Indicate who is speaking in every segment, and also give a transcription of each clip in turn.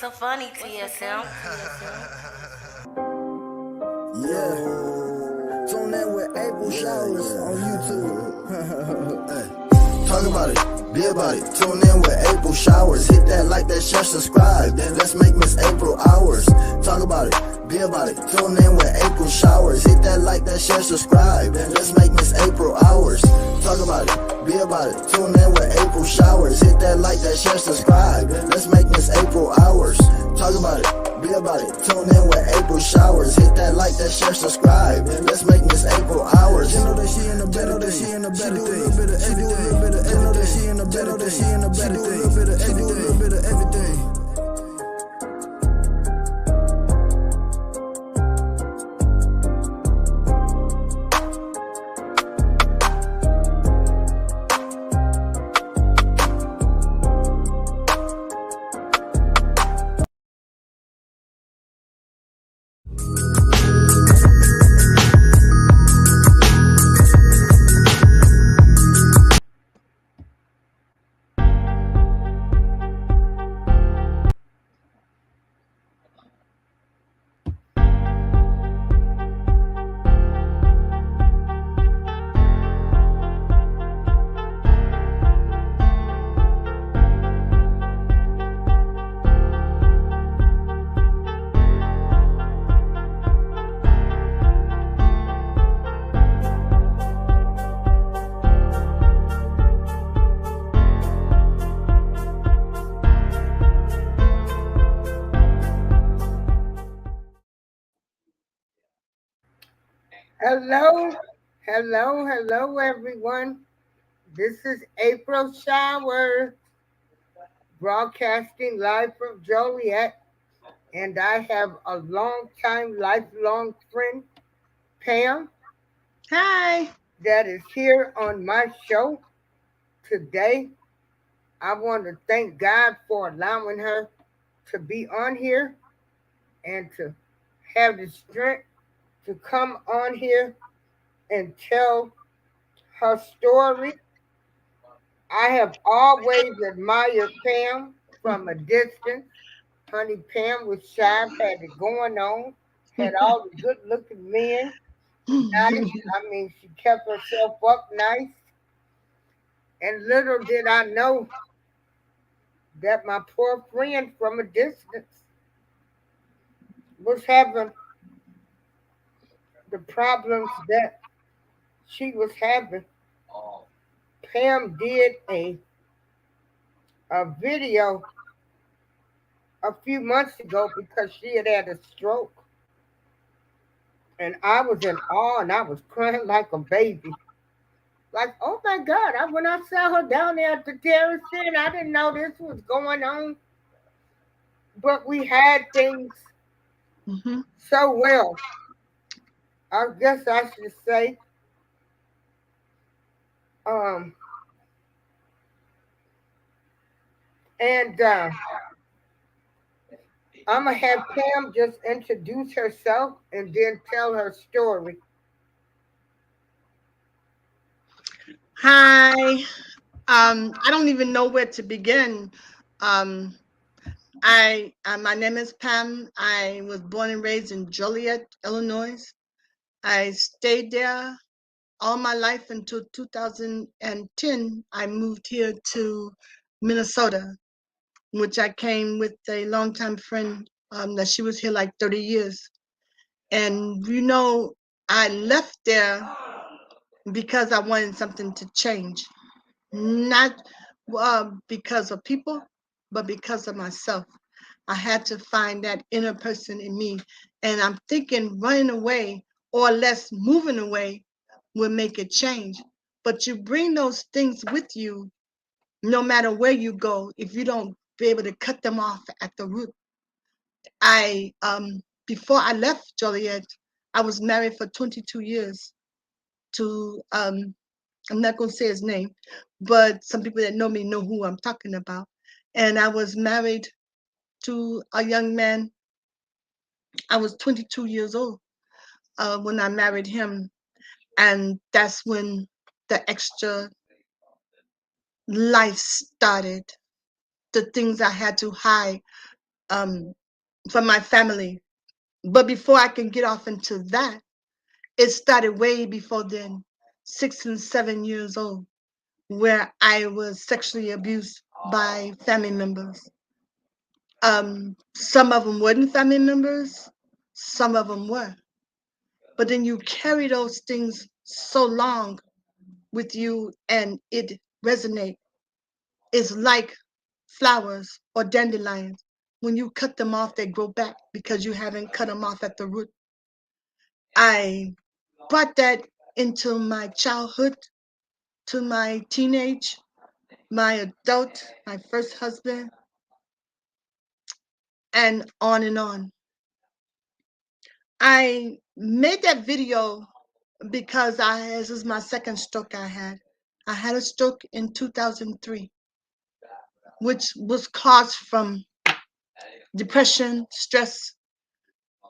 Speaker 1: so funny, TSM?
Speaker 2: Yeah. Tune in with April Showers on YouTube. Talk about it, be about it. Tune in with April Showers. Hit that like, that share, subscribe. Then let's make Miss April ours. Talk about it, be about it. Tune in with April Showers. Hit that like, that share, subscribe. Then let's make Miss April ours. Talk about it, be about it. Tune in with April Showers. Hit that like, that share, subscribe. Then let's make Miss April ours. Talk about it, be about it. Tune in with April Showers. Hit that like, that share, subscribe. Then let's make Miss April ours. You know that she in the better, that she in the better thing. She do a little bit of everything. Know that she in the better, that she in the better thing. She do a little bit of everything.
Speaker 3: Hello, everyone. This is April Shower, broadcasting live from Joliet, and I have a long-time, lifelong friend, Pam,
Speaker 4: Hi.
Speaker 3: that is here on my show today. I want to thank God for allowing her to be on here and to have the strength to come on here and tell her story. I have always admired Pam from a distance. Honey, Pam was shy, had it going on, had all the good looking men. Nice. I mean, she kept herself up nice. And little did I know that my poor friend from a distance was having the problems that she was having. Pam did a video a few months ago because she had a stroke. And I was in awe and I was crying like a baby. Like, oh my God, when I saw her down there at the terrace and I didn't know this was going on. But we had things so well. I guess I should say. Um, and I'm going to have Pam just introduce herself and then tell her story.
Speaker 4: Hi. I don't even know where to begin. Um, my name is Pam. I was born and raised in Joliet, Illinois. I stayed there all my life until 2010. I moved here to Minnesota, which I came with a longtime friend that she was here like 30 years. And I left there because I wanted something to change. Not because of people, but because of myself. I had to find that inner person in me. And I'm thinking running away or less moving away will make a change. But you bring those things with you no matter where you go if you don't be able to cut them off at the root. Before I left Joliet, I was married for 22 years to I'm not gonna say his name, but some people that know me know who I'm talking about. And I was married to a young man. I was 22 years old when I married him, and that's when the extra life started. The things I had to hide from my family. But before I can get off into that, it started way before then, 6 and 7 years old, where I was sexually abused by family members. Some of them weren't family members, some of them were. But then you carry those things so long with you and it resonates. It's like flowers or dandelions. When you cut them off, they grow back because you haven't cut them off at the root. I brought that into my childhood, to my teenage, my adult, my first husband, and on and on. I made that video because this is my second stroke I had. I had a stroke in 2003, which was caused from depression, stress,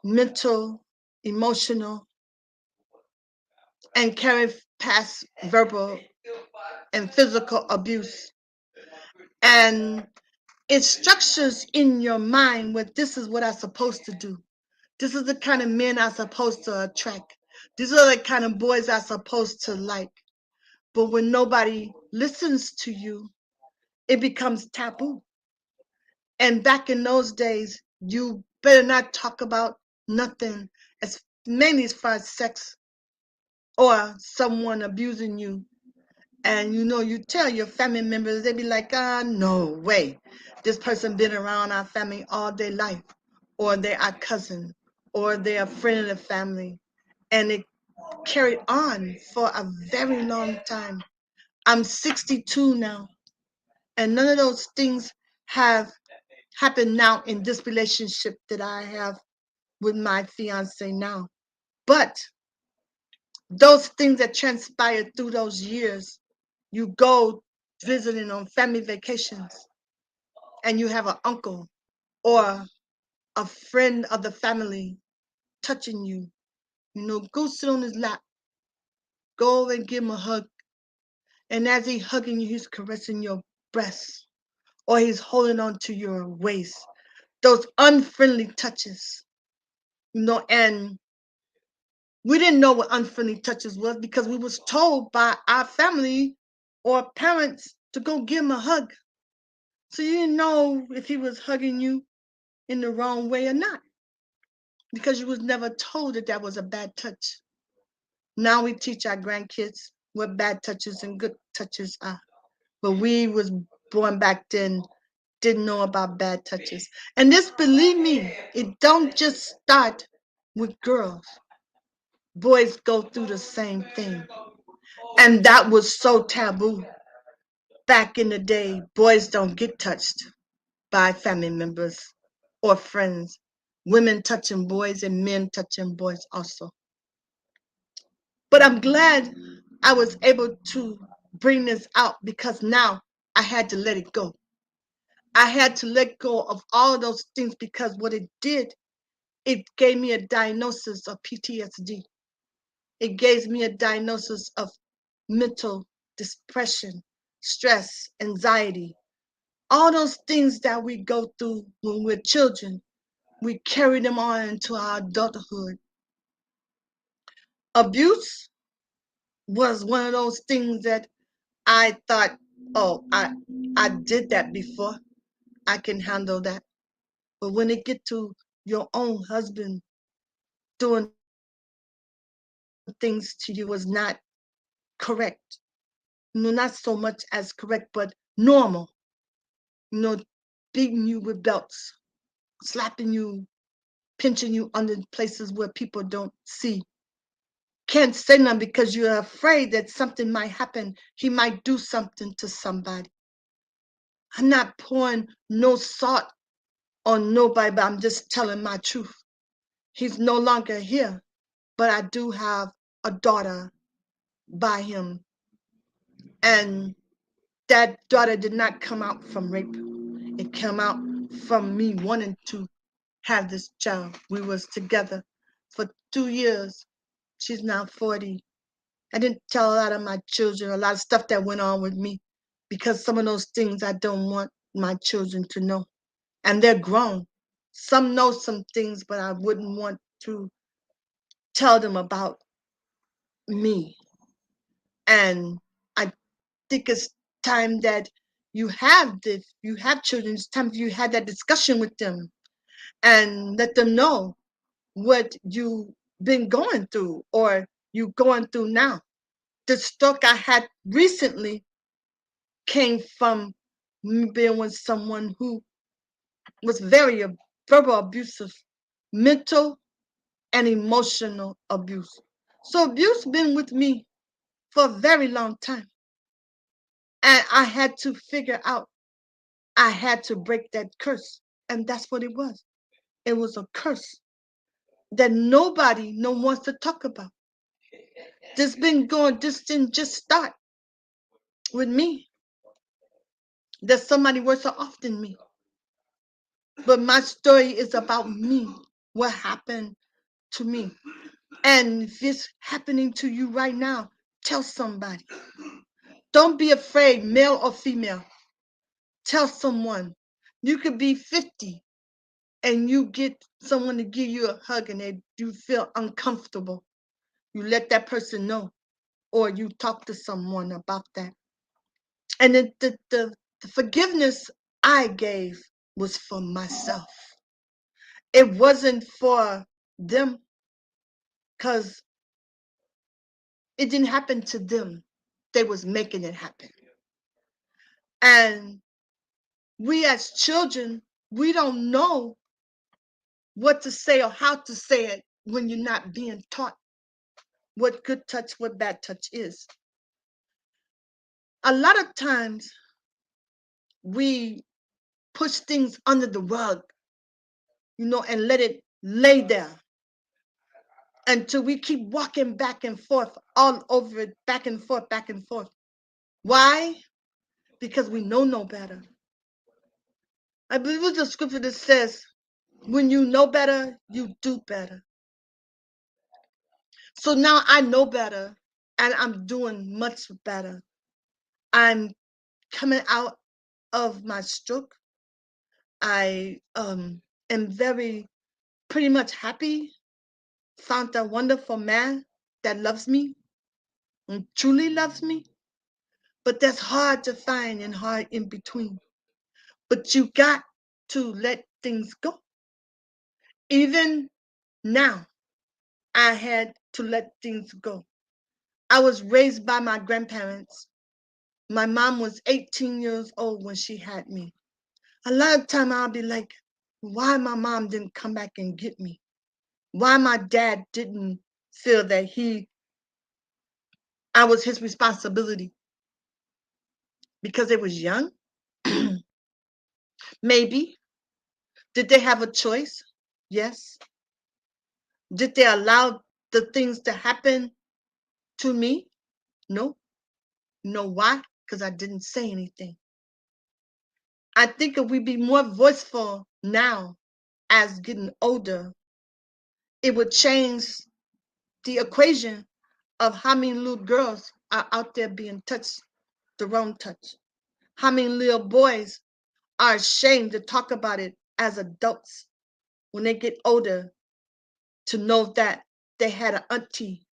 Speaker 4: mental, emotional, and carried past verbal and physical abuse. And it structures in your mind what this is what I'm supposed to do. This is the kind of men I'm supposed to attract. These are the kind of boys I'm supposed to like. But when nobody listens to you, it becomes taboo. And back in those days, you better not talk about nothing, as mainly as far as sex or someone abusing you. And you tell your family members, they be like, no way. This person been around our family all their life, or they're our cousin, or they're a friend of the family. And it carried on for a very long time. I'm 62 now, and none of those things have happened now in this relationship that I have with my fiance now. But those things that transpired through those years, you go visiting on family vacations and you have an uncle or a friend of the family touching you, go sit on his lap, go and give him a hug. And as he's hugging you, he's caressing your breast or he's holding on to your waist. Those unfriendly touches, and we didn't know what unfriendly touches was because we was told by our family or parents to go give him a hug. So you didn't know if he was hugging you in the wrong way or not because you was never told that that was a bad touch. Now we teach our grandkids what bad touches and good touches are. But we was born back then, didn't know about bad touches. And this, believe me, it don't just start with girls. Boys go through the same thing. And that was so taboo. Back in the day, boys don't get touched by family members or friends. Women touching boys and men touching boys also. But I'm glad I was able to bring this out because now I had to let it go. I had to let go of all of those things because what it did, it gave me a diagnosis of PTSD. It gave me a diagnosis of mental depression, stress, anxiety. All those things that we go through when we're children, we carry them on into our adulthood. Abuse was one of those things that I thought, oh, I did that before. I can handle that. But when it get to your own husband doing things to you was not correct. Not so much as correct, but normal. Beating you with belts, slapping you, pinching you under places where people don't see. Can't say nothing because you're afraid that something might happen. He might do something to somebody. I'm not pouring no salt on nobody, but I'm just telling my truth. He's no longer here, but I do have a daughter by him. And that daughter did not come out from rape. It came out from me wanting to have this child. We was together for 2 years. She's now 40. I didn't tell a lot of my children a lot of stuff that went on with me because some of those things I don't want my children to know. And they're grown. Some know some things, but I wouldn't want to tell them about me. And I think it's time that if you have children, it's time you had that discussion with them and let them know what you've been going through or you going through now. The stroke I had recently came from me being with someone who was very verbal abusive, mental and emotional abuse. So abuse been with me for a very long time. And I had to figure out, I had to break that curse. And that's what it was. It was a curse that nobody no wants to talk about. This didn't just start with me. There's somebody worse off than me. But my story is about me, what happened to me. And if it's happening to you right now, tell somebody. Don't be afraid, male or female. Tell someone. You could be 50 and you get someone to give you a hug and you feel uncomfortable. You let that person know, or you talk to someone about that. And the forgiveness I gave was for myself. It wasn't for them because it didn't happen to them. They was making it happen. And we as children, we don't know what to say or how to say it when you're not being taught what good touch, what bad touch is. A lot of times we push things under the rug, and let it lay there until we keep walking back and forth all over it, back and forth, back and forth. Why? Because we know no better. I believe it's a scripture that says, when you know better, you do better. So now I know better and I'm doing much better. I'm coming out of my stroke. I am very pretty much happy. Found a wonderful man that loves me and truly loves me. But that's hard to find and hard in between. But you got to let things go. Even now, I had to let things go. I was raised by my grandparents. My mom was 18 years old when she had me. A lot of time I'll be like, why my mom didn't come back and get me? Why my dad didn't feel that I was his responsibility? Because they was young? Maybe. Did they have a choice? Yes. Did they allow the things to happen to me? No. You know why? Because I didn't say anything. I think if we be more voiceful now as getting older, it would change the equation of how many little girls are out there being touched the wrong touch. How many little boys are ashamed to talk about it as adults when they get older, to know that they had an auntie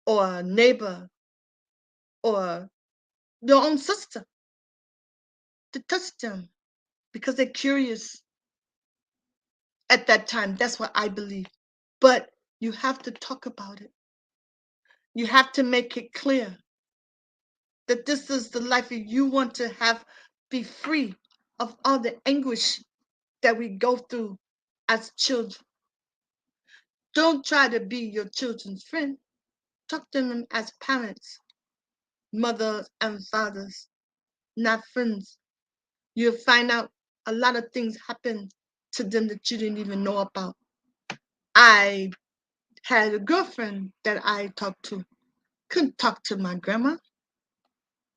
Speaker 4: or a neighbor or their own sister to touch them because they're curious at that time. That's what I believe. But you have to talk about it. You have to make it clear that this is the life you want to have, be free of all the anguish that we go through as children. Don't try to be your children's friend. Talk to them as parents, mothers and fathers, not friends. You'll find out a lot of things happen to them that you didn't even know about. I had a girlfriend that I talked to. Couldn't talk to my grandma.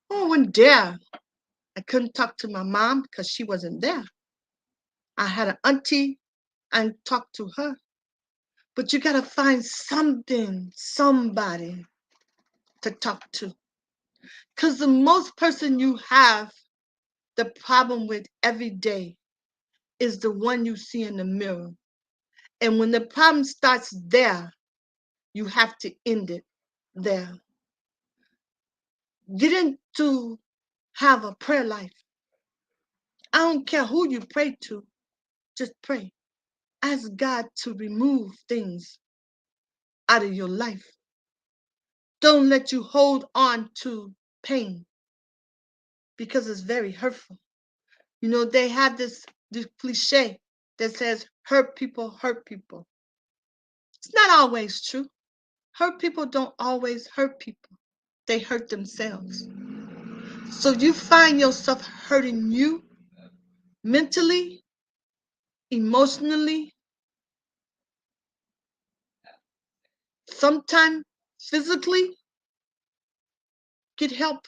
Speaker 4: Oh, wouldn't dare. I couldn't talk to my mom because she wasn't there. I had an auntie and talked to her. But you gotta find somebody to talk to. Because the most person you have the problem with every day is the one you see in the mirror. And when the problem starts there, you have to end it there. Get into have a prayer life. I don't care who you pray to, just pray. Ask God to remove things out of your life. Don't let you hold on to pain because it's very hurtful. You know, they have this cliche that says hurt people hurt people. It's not always true. Hurt people don't always hurt people. They hurt themselves. So you find yourself hurting you mentally, emotionally, sometimes physically, get help.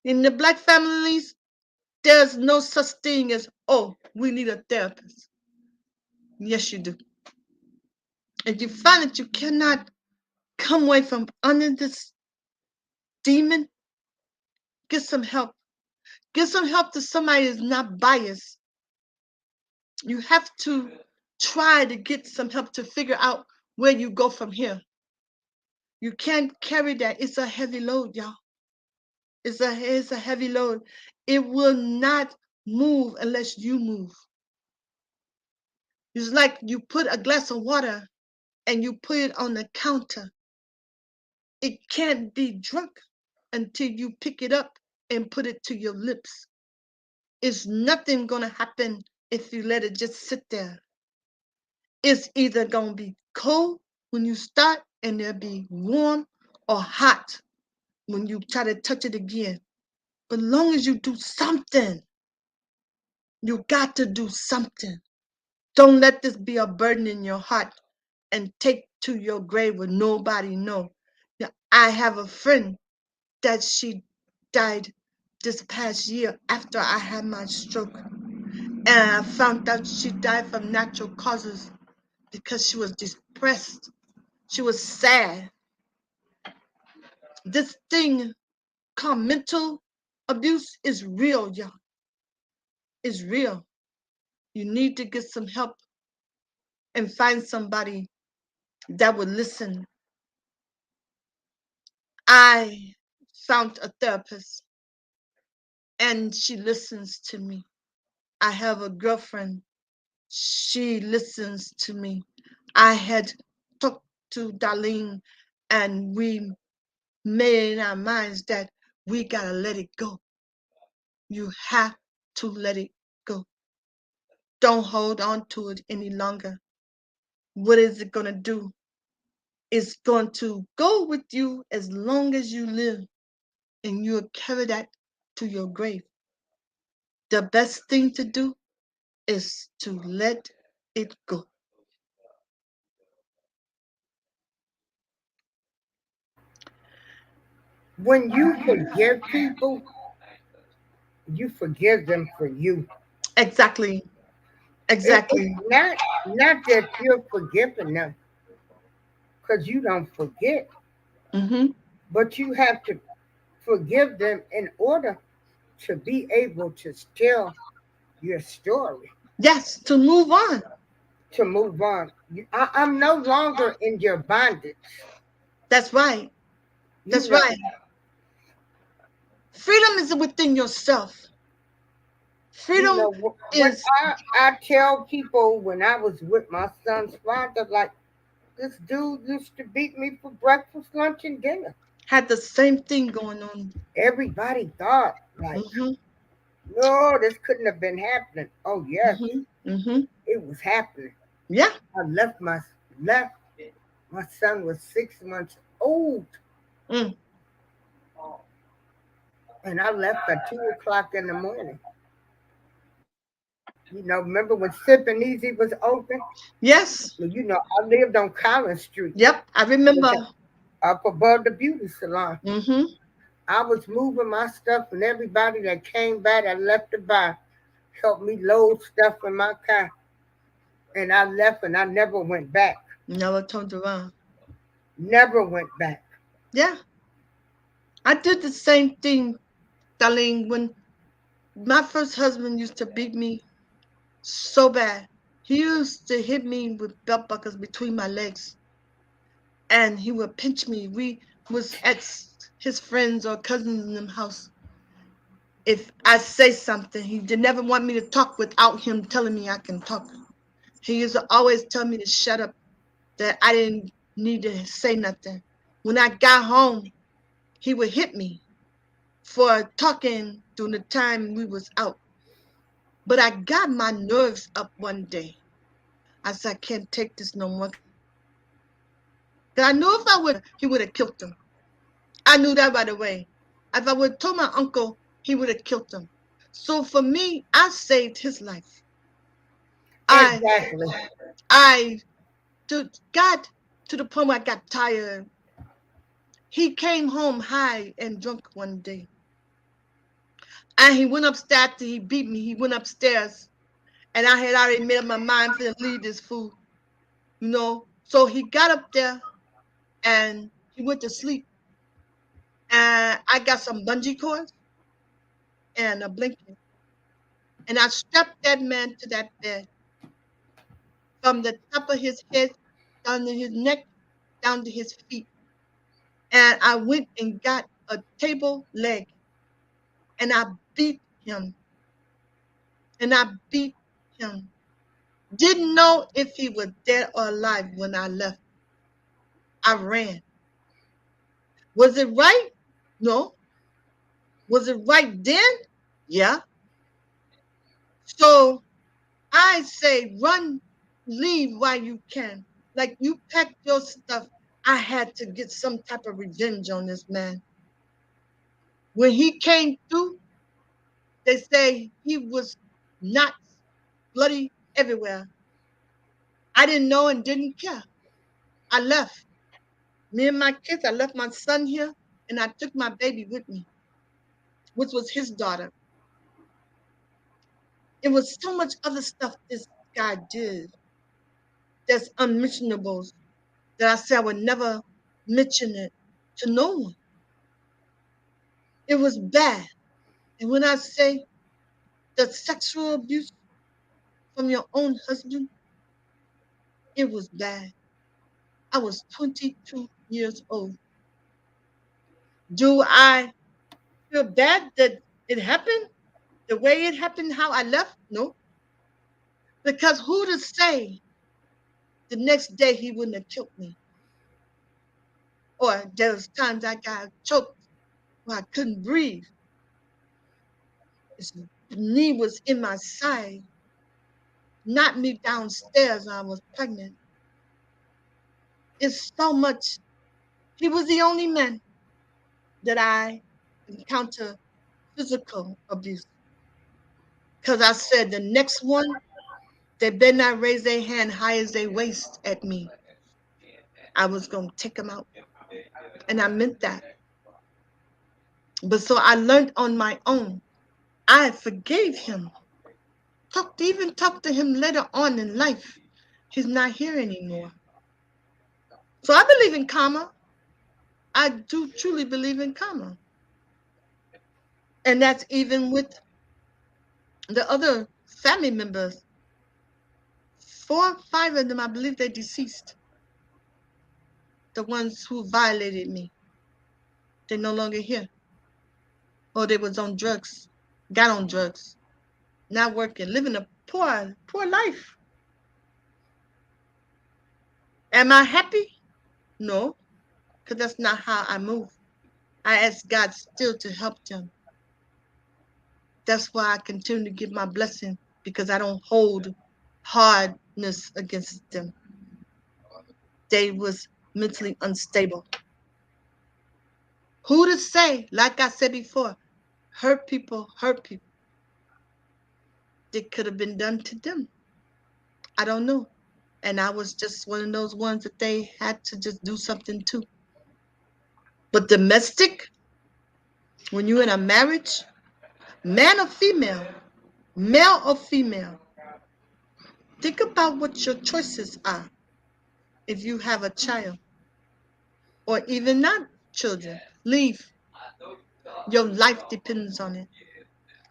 Speaker 4: In the Black families, there's no such thing as, oh, we need a therapist. Yes, you do. If you find that you cannot come away from under this demon, get some help. Get some help to somebody that's not biased. You have to try to get some help to figure out where you go from here. You can't carry that. It's a heavy load, y'all. It's a heavy load. It will not move unless you move. It's like you put a glass of water and you put it on the counter. It can't be drunk until you pick it up and put it to your lips. It's nothing gonna happen if you let it just sit there. It's either gonna be cold when you start and it'll be warm or hot when you try to touch it again. But long as you do something, you got to do something. Don't let this be a burden in your heart and take to your grave with nobody know. Now, I have a friend that she died this past year after I had my stroke. And I found out she died from natural causes because she was depressed. She was sad. This thing called mental abuse is real, y'all. It's real. You need to get some help and find somebody that would listen. I found a therapist and she listens to me. I have a girlfriend. She listens to me. I had talked to Darlene and we made in our minds that we gotta let it go. You have to let it go. Don't hold on to it any longer. What is it gonna do? It's going to go with you as long as you live, and you'll carry that to your grave. The best thing to do is to let it go.
Speaker 3: When you forgive people, you forgive them for you.
Speaker 4: Exactly. Exactly.
Speaker 3: It's not that you're forgiving them because you don't forget,
Speaker 4: Mm-hmm.
Speaker 3: but you have to forgive them in order to be able to tell your story,
Speaker 4: Yes, to move on.
Speaker 3: to move on. I'm no longer in your bondage.
Speaker 4: That's right.
Speaker 3: You
Speaker 4: That's
Speaker 3: know,
Speaker 4: right. Freedom is within yourself. Freedom
Speaker 3: what
Speaker 4: is,
Speaker 3: I tell people when I was with my son's father, like, this dude used to beat me for breakfast, lunch, and dinner.
Speaker 4: had the same thing going on.
Speaker 3: Everybody thought, like,
Speaker 4: Mm-hmm.
Speaker 3: no, this couldn't have been happening. Oh yes,
Speaker 4: Mm-hmm. Mm-hmm.
Speaker 3: it was happening.
Speaker 4: Yeah.
Speaker 3: I left. My son was 6 months old,
Speaker 4: Mm.
Speaker 3: and I left at 2 o'clock in the morning. Remember when Sip and Easy was open?
Speaker 4: Yes.
Speaker 3: Well, I lived on Collins Street,
Speaker 4: Yep. I
Speaker 3: which
Speaker 4: remember.
Speaker 3: up above the beauty salon.
Speaker 4: Mm-hmm.
Speaker 3: I was moving my stuff, and everybody that came by that left to buy helped me load stuff in my car. And I left, and I never went back.
Speaker 4: Never turned around.
Speaker 3: Never went back.
Speaker 4: Yeah. I did the same thing, darling, when my first husband used to beat me so bad. He used to hit me with belt buckles between my legs, and he would pinch me. We was at his friends or cousins in them house. If I say something, he did never want me to talk without him telling me I can talk. He used to always tell me to shut up, that I didn't need to say nothing. When I got home, he would hit me for talking during the time we was out. But I got my nerves up one day. I said, I can't take this no more. I knew if I would, he would have killed him. I knew that right away. If I would have told my uncle, he would have killed him. So for me, I saved his life.
Speaker 3: Exactly.
Speaker 4: I got to the point where I got tired. He came home high and drunk one day. And he went upstairs after he beat me. He went upstairs. And I had already made up my mind for to leave this fool. You know? So he got up there and he went to sleep. And I got some bungee cords and a blanket. And I strapped that man to that bed from the top of his head down to his neck, down to his feet. And I went and got a table leg and I beat him. And I beat him. Didn't know if he was dead or alive when I left. I ran. Was it right? No. Was it right then? Yeah. So I say run, leave while you can. Like you packed your stuff. I had to get some type of revenge on this man. When he came through, they say he was knots, bloody everywhere. I didn't know and didn't care. I left. Me and my kids, I left my son here and I took my baby with me, which was his daughter. It was so much other stuff this guy did that's unmentionable that I said I would never mention it to no one. It was bad. And when I say the sexual abuse from your own husband, it was bad. I was 22 years old. Do I feel bad that it happened the way it happened, how I left? No. Because who to say the next day he wouldn't have killed me? Or there was times I got choked where I couldn't breathe. His knee was in my side, knocked me downstairs when I was pregnant. It's so much. He was the only man that I encountered physical abuse. Because I said the next one, they better not raise their hand high as their waist at me. I was going to take them out. And I meant that. But so I learned on my own. I forgave him. Even talked to him later on in life. He's not here anymore. So I believe in karma. I do truly believe in karma. And that's even with the other family members. 4 or 5 of them, I believe they're deceased. The ones who violated me. They're no longer here. Or they was on drugs. Got on drugs. Not working. Living a poor life. Am I happy? No. Because that's not how I move. I ask God still to help them. That's why I continue to give my blessing, because I don't hold hardness against them. They was mentally unstable. Who to say, like I said before, hurt people. It could have been done to them. I don't know. And I was just one of those ones that they had to just do something to. But domestic, when you're in a marriage, man or female, male or female, think about what your choices are if you have a child or even not children. Leave. Your life depends on it.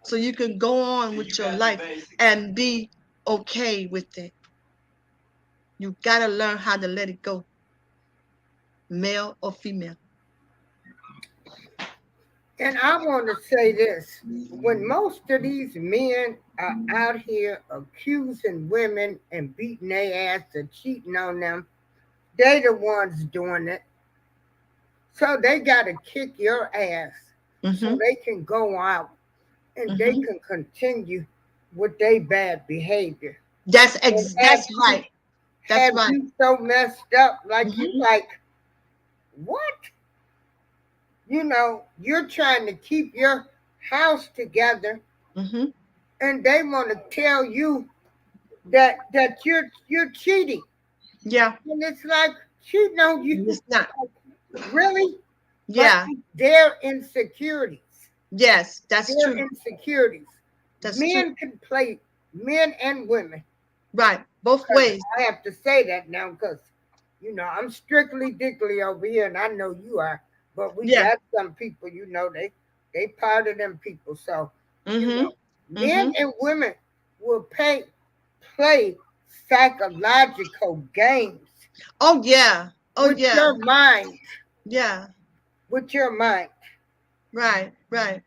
Speaker 4: So you can go on with your life and be okay with it. You gotta learn how to let it go, male or female.
Speaker 3: And I want to say this: when most of these men are out here accusing women and beating their ass and cheating on them, they the ones doing it. So they got to kick your ass so
Speaker 4: Mm-hmm.
Speaker 3: they can go out and they
Speaker 4: Mm-hmm.
Speaker 3: can continue with their bad behavior and
Speaker 4: That's right. That's
Speaker 3: have
Speaker 4: right.
Speaker 3: you so messed up like you
Speaker 4: Mm-hmm.
Speaker 3: like what? You're trying to keep your house together
Speaker 4: Mm-hmm.
Speaker 3: and they want to tell you that you're cheating.
Speaker 4: Yeah.
Speaker 3: And it's like cheating on you.
Speaker 4: It's not.
Speaker 3: Really? But
Speaker 4: Yeah.
Speaker 3: it's their insecurities.
Speaker 4: Yes, that's
Speaker 3: Their
Speaker 4: true.
Speaker 3: insecurities.
Speaker 4: That's true.
Speaker 3: Men can play, men and women.
Speaker 4: Right. Both
Speaker 3: 'Cause
Speaker 4: ways.
Speaker 3: I have to say that now because, I'm strictly dickly over here and I know you are. But we
Speaker 4: Yeah.
Speaker 3: got some people, they part of them people. So,
Speaker 4: Mm-hmm.
Speaker 3: men
Speaker 4: Mm-hmm.
Speaker 3: and women will play psychological games
Speaker 4: Oh yeah. Oh
Speaker 3: with
Speaker 4: yeah.
Speaker 3: your mind.
Speaker 4: Yeah.
Speaker 3: With your mind.
Speaker 4: Right. Right.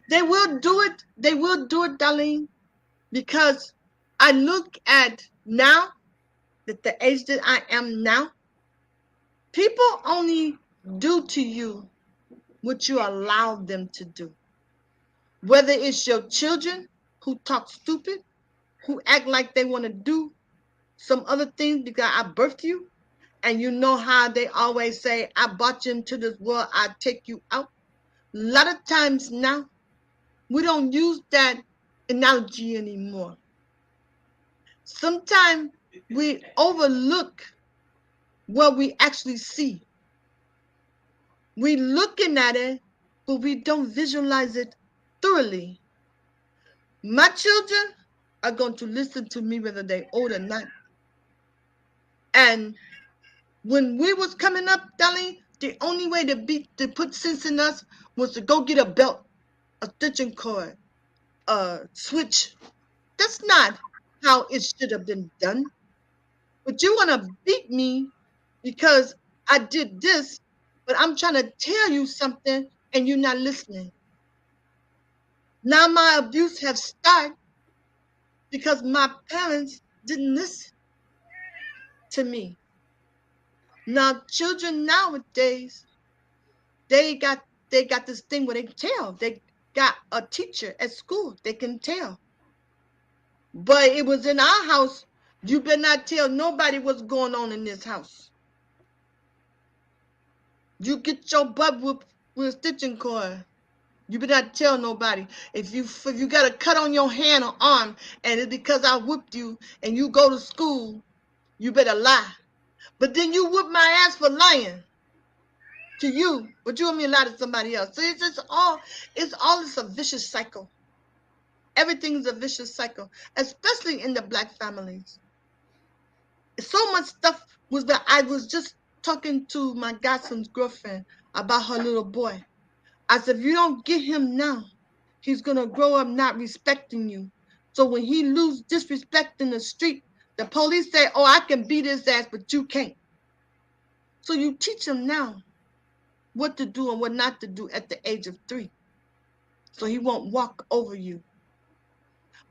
Speaker 4: They will do it. They will do it, Darlene, because I look at now at the age that I am now, people only do to you what you allow them to do. Whether it's your children who talk stupid, who act like they want to do some other things because I birthed you, and you know how they always say, I brought you into this world, I take you out. A lot of times now, we don't use that analogy anymore. Sometimes we overlook what we actually see. We looking at it, but we don't visualize it thoroughly. My children are going to listen to me whether they're old or not. And when we was coming up, Darlene, the only way to put sense in us was to go get a belt, a stitching cord, a switch. That's not how it should have been done. But you want to beat me because I did this, but I'm trying to tell you something and you're not listening. Now my abuse has started because my parents didn't listen to me. Now children nowadays, they got they got this thing where they tell. They got a teacher at school. They can tell. But it was in our house. You better not tell nobody what's going on in this house. You get your butt whooped with a stitching cord. You better not tell nobody. If you got a cut on your hand or arm and it's because I whooped you and you go to school, you better lie. But then you whoop my ass for lying to you, but you want me to lie to somebody else. So it's all it's a vicious cycle. Everything is a vicious cycle, especially in the black families. So much stuff was that I was just talking to my godson's girlfriend about her little boy. I said, if you don't get him now, he's gonna grow up not respecting you. So when he lose disrespect in the street, the police say, oh, I can beat his ass, but you can't. So you teach him now what to do and what not to do at the age of 3. So he won't walk over you.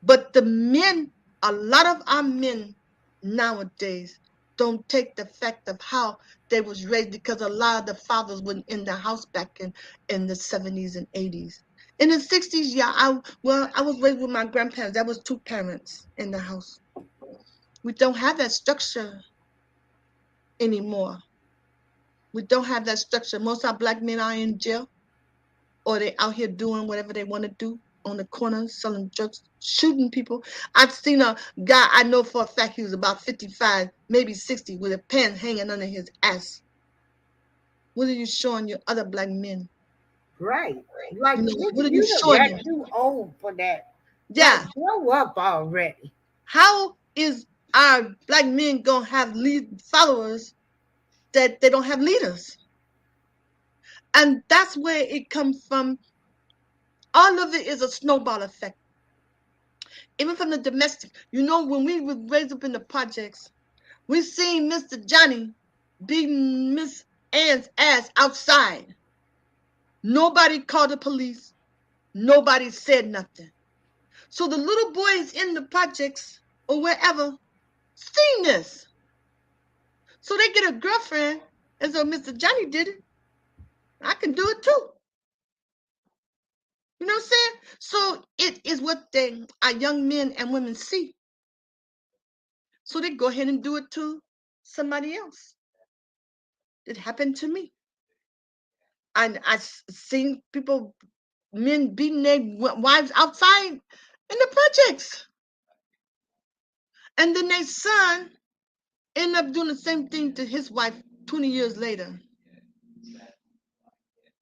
Speaker 4: But the men, a lot of our men nowadays don't take the fact of how they was raised because a lot of the fathers weren't in the house back in the 70s and 80s. In the 60s, yeah, I was raised with my grandparents. That was 2 parents in the house. We don't have that structure anymore. We don't have that structure. Most of our black men are in jail or they out here doing whatever they want to do on the corners, selling drugs, shooting people. I've seen a guy I know for a fact he was about 55, maybe 60, with a pen hanging under his ass. What are you showing your other black men?
Speaker 3: Right. Like
Speaker 4: What are you
Speaker 3: you done
Speaker 4: showing
Speaker 3: got
Speaker 4: them?
Speaker 3: too old for that.
Speaker 4: Yeah.
Speaker 3: Like grow up already.
Speaker 4: How is our black men gonna have lead followers that they don't have leaders? And that's where it comes from. All of it is a snowball effect. even from the domestic. You know, when we were raised up in the projects, we seen Mr. Johnny beating Miss Ann's ass outside. Nobody called the police. Nobody said nothing. So the little boys in the projects or wherever seen this. So they get a girlfriend, and so Mr. Johnny did it. I can do it too. You know what I'm saying? So it is what our young men and women see. So they go ahead and do it to somebody else. It happened to me. And I seen people, men beating their wives outside in the projects. And then their son ended up doing the same thing to his wife 20 years later.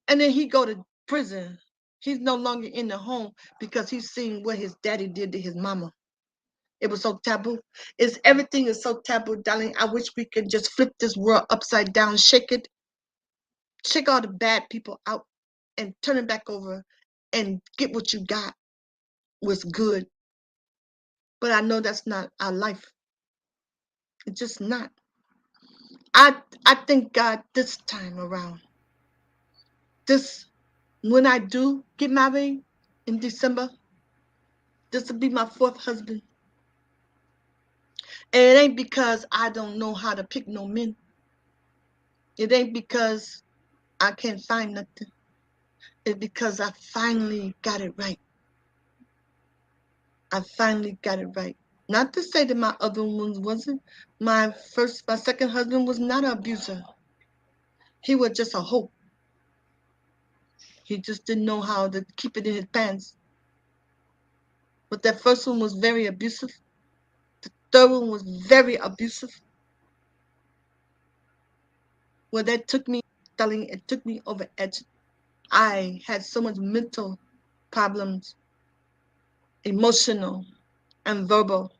Speaker 4: And then he go to prison. He's no longer in the home because he's seen what his daddy did to his mama. It was so taboo. Everything is so taboo, darling. I wish we could just flip this world upside down, shake it, shake all the bad people out, and turn it back over, and get what you got was good. But I know that's not our life. It's just not. I thank God this time around. When I do get married in December, this will be my 4th husband. And it ain't because I don't know how to pick no men. It ain't because I can't find nothing. It's because I finally got it right. I finally got it right. Not to say that my other ones wasn't. My second husband was not an abuser. He was just a hoe. He just didn't know how to keep it in his pants. But that first one was very abusive. The third one was very abusive. Well, that took me, darling, it took me over edge. I had so much mental problems, emotional and verbal.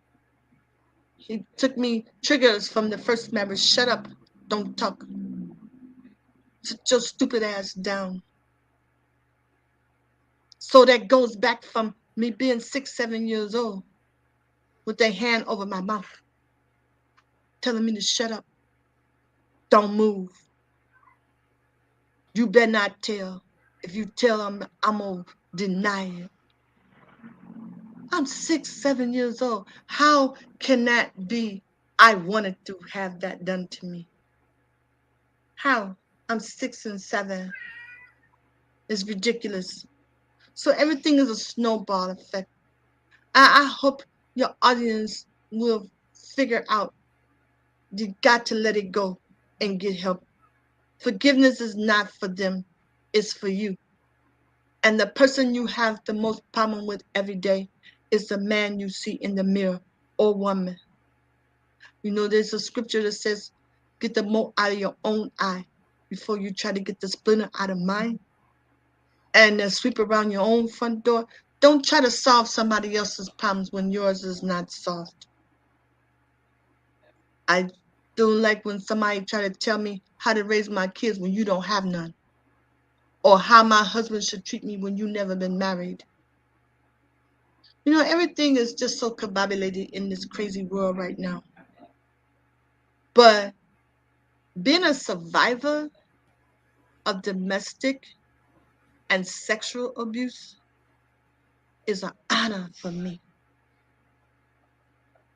Speaker 4: He took me triggers from the first marriage. Shut up, don't talk. Sit your stupid ass down. So that goes back from me being 6, 7 years old with their hand over my mouth, telling me to shut up. Don't move. You better not tell. If you tell, I'm going to deny it. I'm 6, 7 years old. How can that be? I wanted to have that done to me. How? I'm 6 and 7. It's ridiculous. So everything is a snowball effect. I hope your audience will figure out you got to let it go and get help. Forgiveness is not for them. It's for you. And the person you have the most problem with every day is the man you see in the mirror or woman. You know, there's a scripture that says, get the mote out of your own eye before you try to get the splinter out of mine. And sweep around your own front door. Don't try to solve somebody else's problems when yours is not solved. I don't like when somebody try to tell me how to raise my kids when you don't have none. Or how my husband should treat me when you never been married. You know, everything is just so combobulated in this crazy world right now. But being a survivor of domestic and sexual abuse is an honor for me.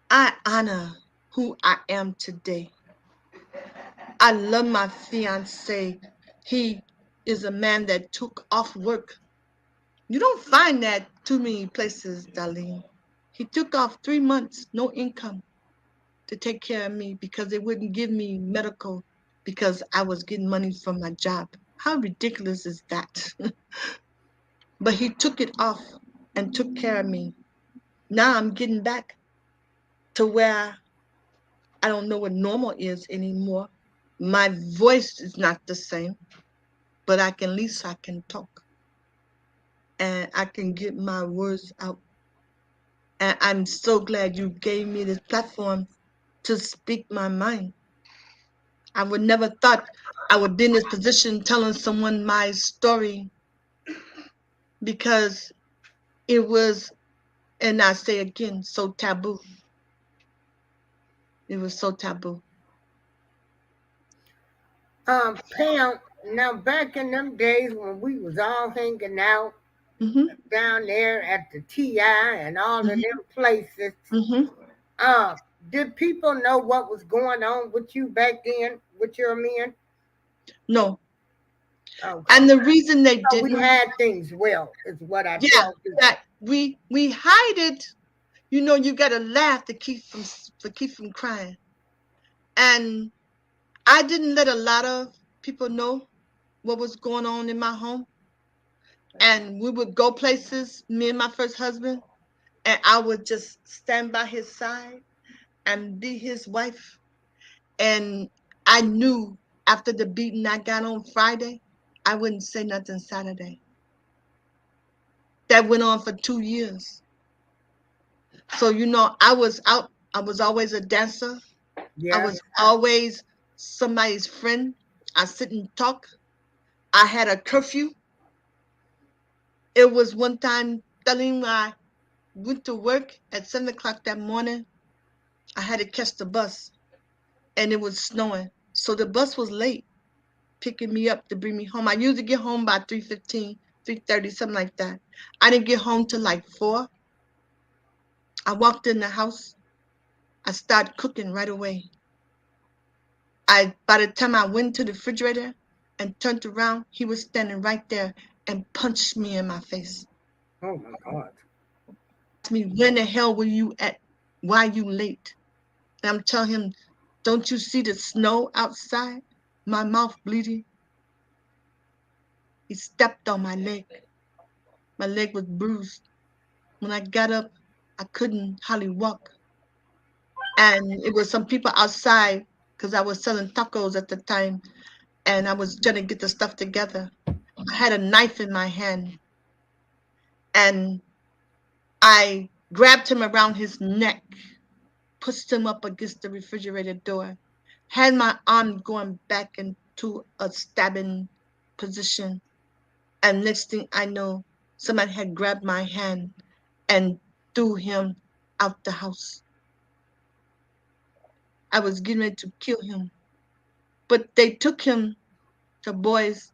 Speaker 4: I honor who I am today. I love my fiance. He is a man that took off work. You don't find that too many places, Darlene. He took off 3 months, no income, to take care of me because they wouldn't give me medical because I was getting money from my job. How ridiculous is that? But he took it off and took care of me. Now I'm getting back to where I don't know what normal is anymore. My voice is not the same, but at least I can talk. And I can get my words out. And I'm so glad you gave me this platform to speak my mind. I would never thought I would be in this position telling someone my story because it was And I say again, so taboo. It was so taboo.
Speaker 3: Pam, now back in them days when we was all hanging out
Speaker 4: Mm-hmm.
Speaker 3: down there at the TI and all of
Speaker 4: Mm-hmm.
Speaker 3: them places,
Speaker 4: Mm-hmm.
Speaker 3: uh, did people know what was going on with you back then with your men?
Speaker 4: No.
Speaker 3: Okay.
Speaker 4: And the reason they
Speaker 3: So we
Speaker 4: didn't,
Speaker 3: had things well, is what I
Speaker 4: yeah,
Speaker 3: tell you.
Speaker 4: that we hide it. You know, you gotta laugh to keep from crying. And I didn't let a lot of people know what was going on in my home. And we would go places, me and my first husband, and I would just stand by his side and be his wife. And I knew after the beating I got on Friday, I wouldn't say nothing Saturday. That went on for 2 years. So, you know, I was out. I was always a dancer. I
Speaker 3: Yeah.
Speaker 4: was always somebody's friend. I sit and talk. I had a curfew. It was one time telling I went to work at 7 o'clock that morning. I had to catch the bus and it was snowing. So the bus was late picking me up to bring me home. I usually get home by 3:15, 3:30, something like that. I didn't get home till like 4. I walked in the house. I started cooking right away. By the time I went to the refrigerator and turned around, he was standing right there and punched me in my face.
Speaker 3: Oh my God.
Speaker 4: Asked me, when the hell were you at? Why you late? And I'm telling him, don't you see the snow outside? My mouth bleeding. He stepped on my leg. My leg was bruised. When I got up, I couldn't hardly walk. And it was some people outside because I was selling tacos at the time and I was trying to get the stuff together. I had a knife in my hand and I grabbed him around his neck, pushed him up against the refrigerator door, had my arm going back into a stabbing position. And next thing I know, somebody had grabbed my hand and threw him out the house. I was getting ready to kill him. But they took him, the boys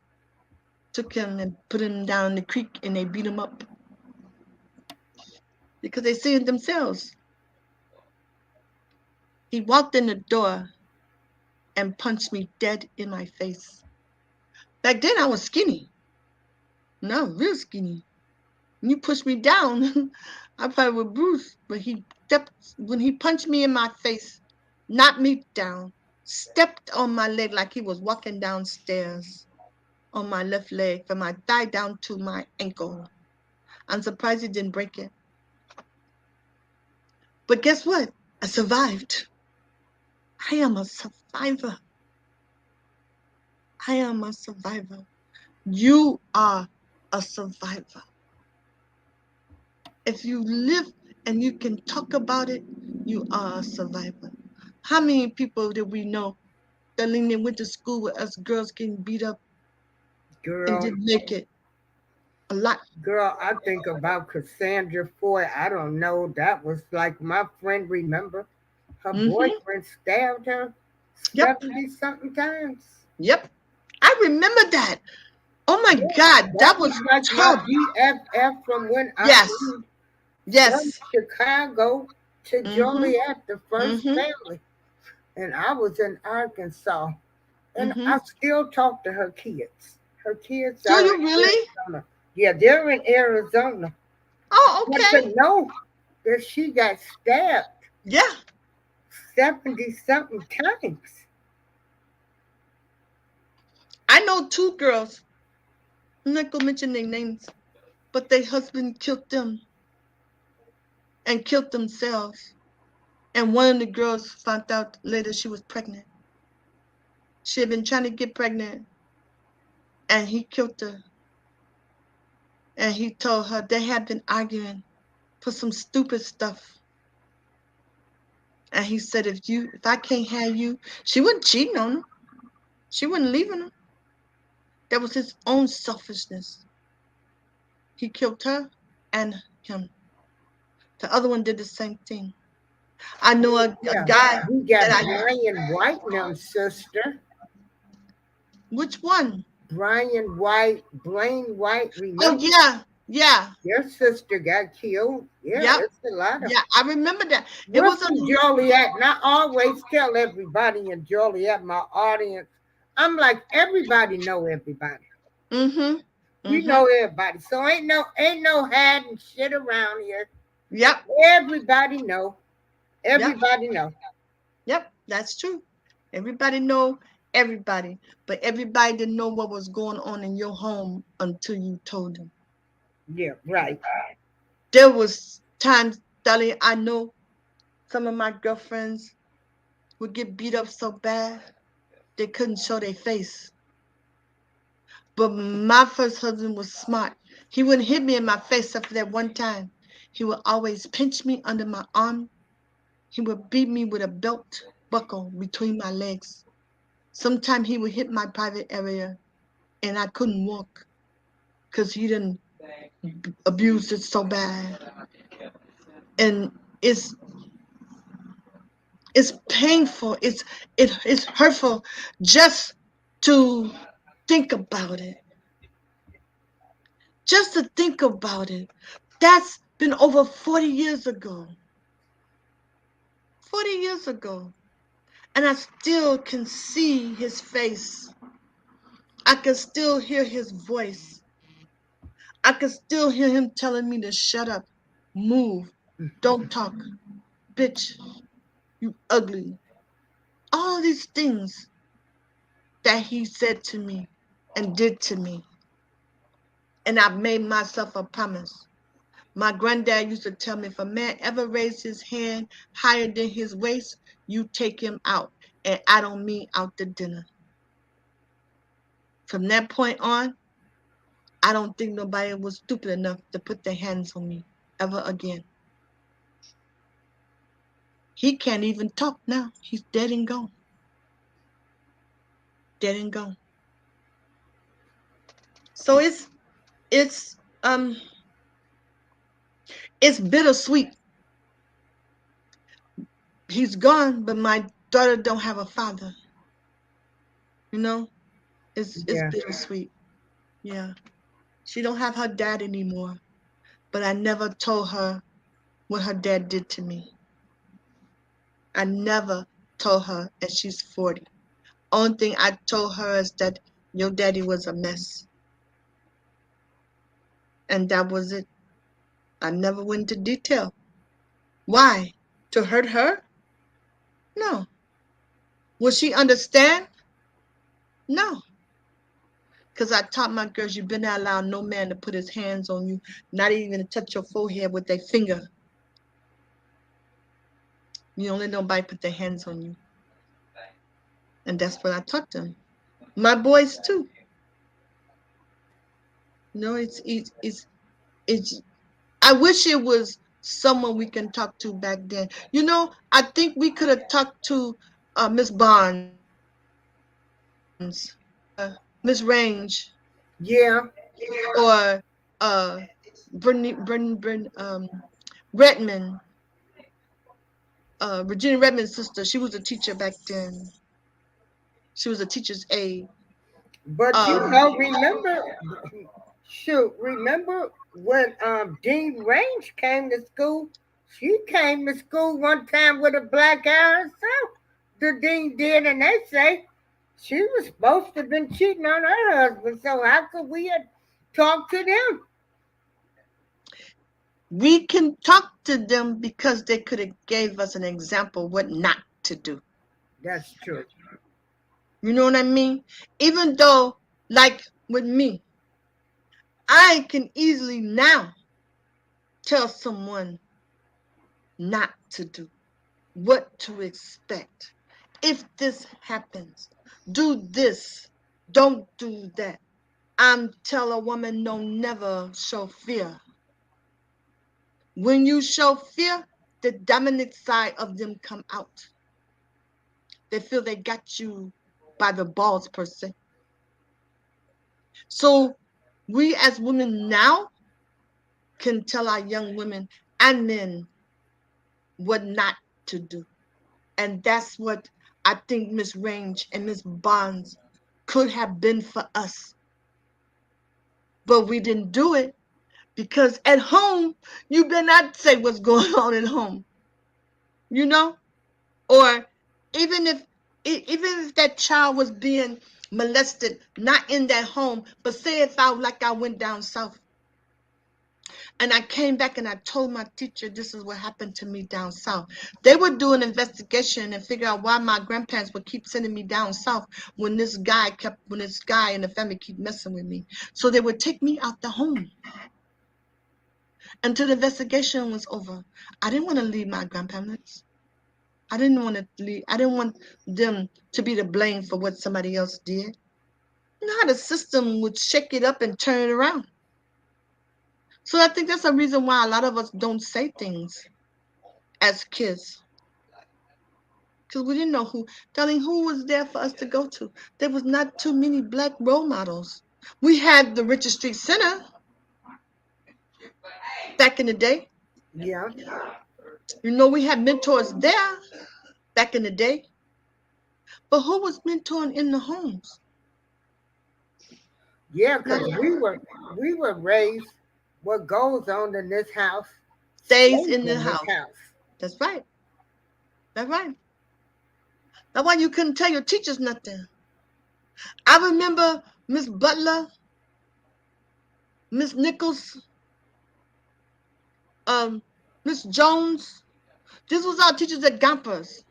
Speaker 4: took him and put him down in the creek and they beat him up because they see it themselves. He walked in the door and punched me dead in my face. Back then I was skinny. Now I'm real skinny. When you pushed me down, I probably would bruise. But when he punched me in my face, knocked me down, stepped on my leg like he was walking downstairs on my left leg from my thigh down to my ankle. I'm surprised he didn't break it. But guess what? I survived. I am a survivor. I am a survivor. You are a survivor. If you live and you can talk about it, you are a survivor. How many people did we know that they went to school with us girls getting beat up and
Speaker 3: Girl,
Speaker 4: didn't make it? A lot.
Speaker 3: girl, I think about Cassandra Foy. I don't know. That was like my friend, remember? Her
Speaker 4: Mm-hmm.
Speaker 3: boyfriend stabbed her
Speaker 4: Yep.
Speaker 3: 70 something times.
Speaker 4: Yep. I remember that. Oh my
Speaker 3: Yeah,
Speaker 4: God,
Speaker 3: that
Speaker 4: that
Speaker 3: was
Speaker 4: was
Speaker 3: like my
Speaker 4: tough.
Speaker 3: BFF from when I
Speaker 4: Yes.
Speaker 3: moved from
Speaker 4: Yes.
Speaker 3: Chicago to
Speaker 4: Mm-hmm.
Speaker 3: Joliet, the first
Speaker 4: Mm-hmm.
Speaker 3: family. And I was in Arkansas. And
Speaker 4: Mm-hmm.
Speaker 3: I still talk to her kids. Her kids
Speaker 4: Do
Speaker 3: are
Speaker 4: you
Speaker 3: in
Speaker 4: really?
Speaker 3: Arizona. Yeah, they're in Arizona.
Speaker 4: Oh,
Speaker 3: But
Speaker 4: okay.
Speaker 3: to know that she got stabbed
Speaker 4: Yeah.
Speaker 3: 70 something times.
Speaker 4: I know 2 girls. I'm not gonna mention their names, but their husband killed them and killed themselves. And one of the girls found out later she was pregnant. She had been trying to get pregnant, and he killed her. And he told her they had been arguing for some stupid stuff. And he said, if I can't have you, she wasn't cheating on him. She wasn't leaving him. That was his own selfishness. He killed her and him. The other one did the same thing. I know a
Speaker 3: Yeah.
Speaker 4: guy
Speaker 3: We got
Speaker 4: that
Speaker 3: Brian White now, sister.
Speaker 4: which one?
Speaker 3: Brian White, Blaine White,
Speaker 4: Oh
Speaker 3: remember?
Speaker 4: yeah, yeah,
Speaker 3: Your sister got killed. Yeah,
Speaker 4: yep,
Speaker 3: it's a lot of.
Speaker 4: yeah. I remember that. It
Speaker 3: We're
Speaker 4: was a
Speaker 3: from Joliet, and I always tell everybody in Joliet, my audience, I'm like, everybody know everybody.
Speaker 4: mm-hmm,
Speaker 3: We
Speaker 4: mm-hmm.
Speaker 3: know everybody. So ain't no hiding shit around here.
Speaker 4: Yep,
Speaker 3: Everybody know.
Speaker 4: yep,
Speaker 3: Everybody know.
Speaker 4: yep. That's true. Everybody know everybody, but everybody didn't know what was going on in your home until you told them.
Speaker 3: Yeah, right.
Speaker 4: There was times, darling, I know some of my girlfriends would get beat up so bad they couldn't show their face. But my first husband was smart. He wouldn't hit me in my face except for that one time. He would always pinch me under my arm. He would beat me with a belt buckle between my legs. Sometimes he would hit my private area and I couldn't walk because he didn't abuse it so bad. And it's it's painful. It's hurtful just to think about it. Just to think about it. That's been over 40 years ago. 40 years ago. And I still can see his face. I can still hear his voice. I can still hear him telling me to shut up, move, don't talk, bitch, you ugly. All these things that he said to me and did to me. And I made myself a promise. My granddad used to tell me if a man ever raised his hand higher than his waist, you take him out. And I don't mean out to dinner. From that point on, I don't think nobody was stupid enough to put their hands on me ever again. He can't even talk now. He's dead and gone. Dead and gone. So it's um it's bittersweet. He's gone, but my daughter don't have a father. You know? It's
Speaker 3: Yeah.
Speaker 4: bittersweet. Yeah. She don't have her dad anymore. But I never told her what her dad did to me. I never told her, and she's 40. Only thing I told her is that your daddy was a mess. And that was it. I never went into detail. Why? To hurt her? No. Will she understand? No. Because I taught my girls you better not allow no man to put his hands on you, not even to touch your forehead with their finger. You don't let nobody put their hands on you. And that's what I taught them. My boys too. No, it's I wish it was someone we can talk to back then. You know, I think we could have talked to Miss Barnes, Miss Range,
Speaker 3: Yeah.
Speaker 4: or Redmond, Virginia Redmond's sister. She was a teacher back then. She was a teacher's aide.
Speaker 3: But remember, shoot, remember when Dean Range came to school? She came to school one time with a black eye herself. The dean did, and they say she was supposed to have been cheating on her husband. So how could we have talked to them?
Speaker 4: We can talk to them because they could have gave us an example what not to do.
Speaker 3: That's true.
Speaker 4: You know what I mean? Even though, like with me, I can easily now tell someone not to do, what to expect. If this happens, do this, don't do that. I'm tell a woman no, never show fear. When you show fear, the dominant side of them come out. They feel they got you by the balls per se. So we as women now can tell our young women, and men what not to do. And that's what I think Miss Range and Miss Bonds could have been for us. But we didn't do it because at home, you better not say what's going on at home. You know? Or even if that child was being molested, not in that home, but say if I went down south and I came back and I told my teacher this is what happened to me down south. They would do an investigation and figure out why my grandparents would keep sending me down south when this guy in the family keep messing with me. So they would take me out the home until the investigation was over. I didn't want to leave my grandparents. I didn't want to leave. I didn't want them to be to blame for what somebody else did. You know how the system would shake it up and turn it around. So I think that's a reason why a lot of us don't say things as kids. Because we didn't know who was there for us to go to. There was not too many black role models. We had the Richard Street Center back in the day.
Speaker 3: Yeah.
Speaker 4: You know, we had mentors there back in the day. But who was mentoring in the homes?
Speaker 3: Yeah, because we were raised what goes on in this house
Speaker 4: Stays in the
Speaker 3: this
Speaker 4: house.
Speaker 3: house.
Speaker 4: That's right. That's right. That's why you couldn't tell your teachers nothing. I remember Miss Butler, Miss Nichols, Miss Jones. This was our teachers at Gompers.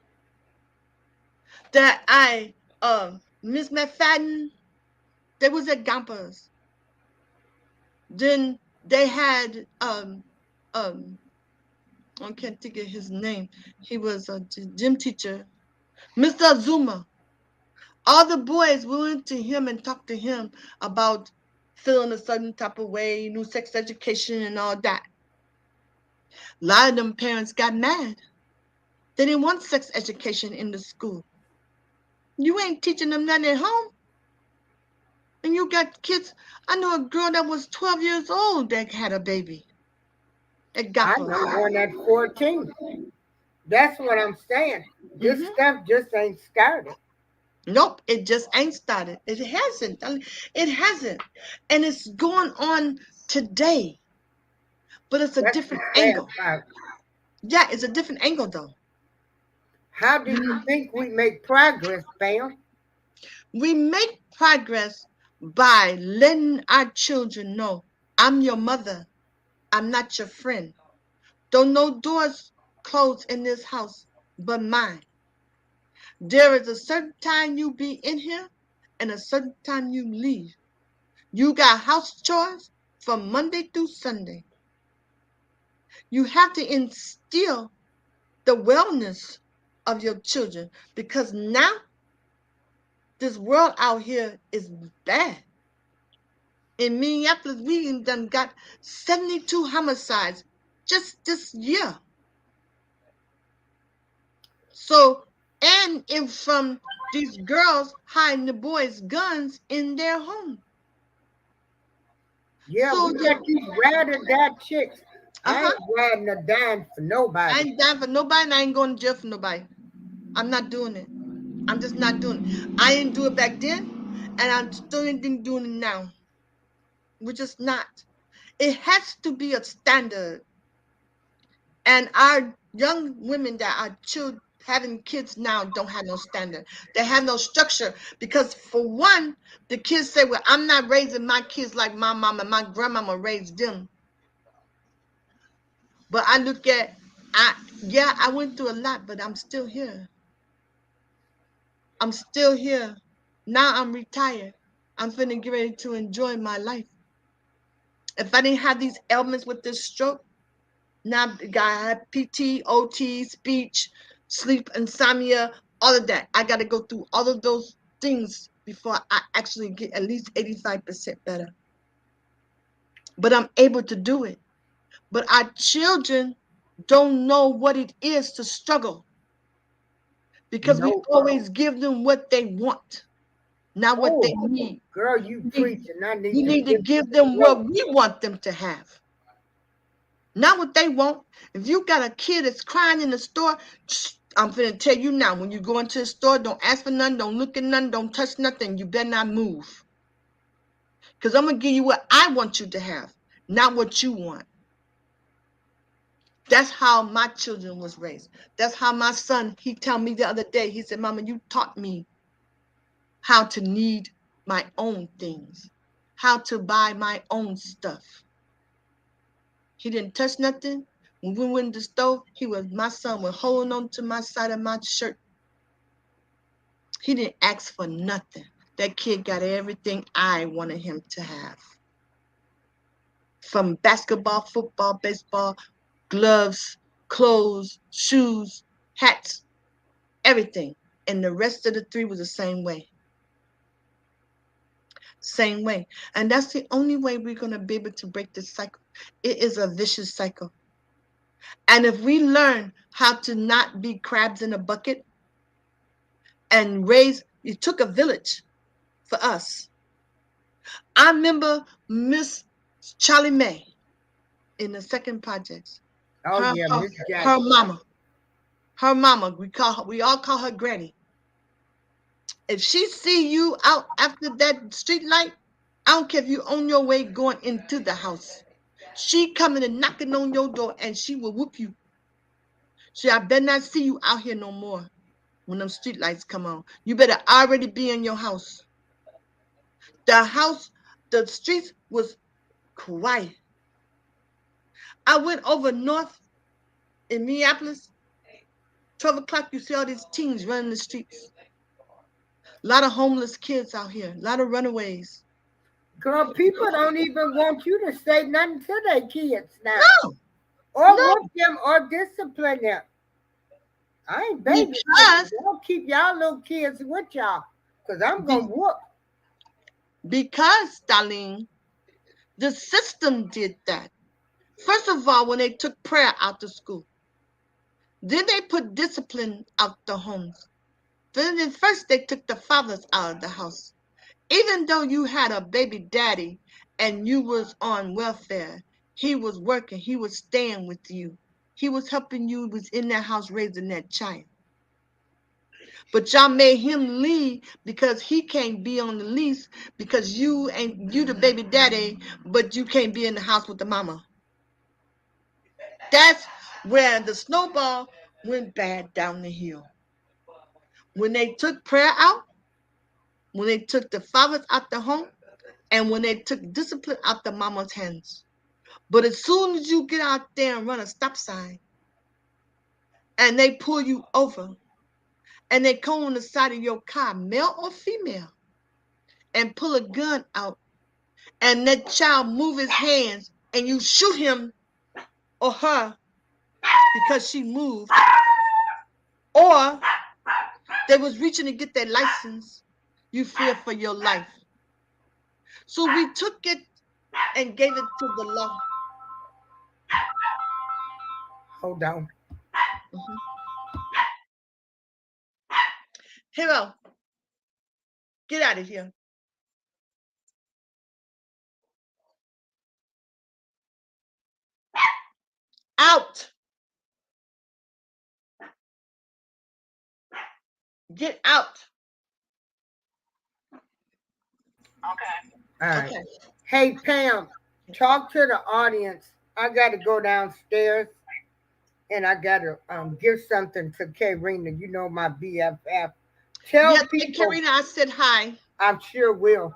Speaker 4: That Miss McFadden, they was at Gompers. Then they had I can't think of his name. He was a gym teacher. Mr. Azuma. All the boys went to him and talked to him about feeling a certain type of way, new sex education and all that. A lot of them parents got mad. They didn't want sex education in the school. You ain't teaching them that at home. And you got kids. I know a girl that was 12 years old that had a baby. It got
Speaker 3: I know one at 14. That's what I'm saying. This stuff just ain't started.
Speaker 4: Nope, it just ain't started. It hasn't. It hasn't. And it's going on today. But it's a different angle. Yeah, it's a different angle though.
Speaker 3: How do you think we make progress, Pam?
Speaker 4: We make progress by letting our children know, I'm your mother. I'm not your friend. Don't no doors close in this house but mine. There is a certain time you be in here and a certain time you leave. You got house chores from Monday through Sunday. You have to instill the wellness of your children because now this world out here is bad. In Minneapolis, we done got 72 homicides just this year. So, and if from these girls hiding the boys' guns in their home.
Speaker 3: Yeah,
Speaker 4: So,
Speaker 3: we got these ride-or-die chicks. I ain't riding a dime for nobody.
Speaker 4: I ain't dying for nobody and I ain't going to jail for nobody. I'm not doing it. I'm just not doing it. I didn't do it back then and I'm still ain't doing it now. We're just not. It has to be a standard. And our young women that are children having kids now don't have no standard. They have no structure because for one, the kids say, well, I'm not raising my kids like my mama and my grandmama raised them. But I look at, I went through a lot, but I'm still here. I'm still here. Now I'm retired. I'm finna get ready to enjoy my life. If I didn't have these ailments with this stroke, now I have PT, OT, speech, sleep, insomnia, all of that. I got to go through all of those things before I actually get at least 85% better. But I'm able to do it. But our children don't know what it is to struggle because we always give them what they want, not what they need.
Speaker 3: Girl, you preaching.
Speaker 4: We need to give them what we want them to have. not what they want. If you got a kid that's crying in the store, I'm finna tell you now, when you go into the store, don't ask for nothing, don't look at nothing, don't touch nothing. You better not move. Because I'm going to give you what I want you to have, not what you want. That's how my children was raised. That's how my son, he told me the other day, he said, Mama, you taught me how to need my own things, how to buy my own stuff. He didn't touch nothing. When we went to the stove, my son was holding on to my side of my shirt. He didn't ask for nothing. That kid got everything I wanted him to have. From basketball, football, baseball, gloves, clothes, shoes, hats, everything. And the rest of the three was the same way. Same way. And that's the only way we're going to be able to break this cycle. It is a vicious cycle. And if we learn how to not be crabs in a bucket and it took a village for us. I remember Miss Charlie May in the second project.
Speaker 3: Oh yeah, Miss
Speaker 4: Her
Speaker 3: Jackson.
Speaker 4: mama, we all call her Granny. If she see you out after that street light, I don't care if you on your way going into the house. She coming and knocking on your door and she will whoop you. I better not see you out here no more when them street lights come on. You better already be in your house. The streets was quiet. I went over north in Minneapolis. 12 o'clock, you see all these teens running the streets. A lot of homeless kids out here. A lot of runaways.
Speaker 3: Girl, people don't even want you to say nothing to their kids now.
Speaker 4: No.
Speaker 3: Or whoop them or discipline them. I ain't baby. Don't keep y'all little kids with y'all. Because I'm going to whoop.
Speaker 4: Because, Darlene, the system did that. First of all, when they took prayer out of school, then they put discipline out the homes. Then first they took the fathers out of the house. Even though you had a baby daddy and you was on welfare, he was working, he was staying with you. He was helping you, was in that house raising that child. But y'all made him leave because he can't be on the lease because you the baby daddy, but you can't be in the house with the mama. That's where the snowball went bad down the hill. When they took prayer out, when they took the fathers out the home, and when they took discipline out the mama's hands. But as soon as you get out there and run a stop sign, and they pull you over, and they come on the side of your car, male or female, and pull a gun out, and that child move his hands, and you shoot him or her because she moved, or they was reaching to get their license, you fear for your life. So we took it and gave it to the law.
Speaker 3: Hold on.
Speaker 4: Mm-hmm. Hero, get out of here. Out. Get out.
Speaker 3: Okay. All right. Okay. Hey, Pam, talk to the audience. I got to go downstairs and I got to give something to Karina. You know, my BFF. Tell people.
Speaker 4: Karina, I said hi.
Speaker 3: I sure will.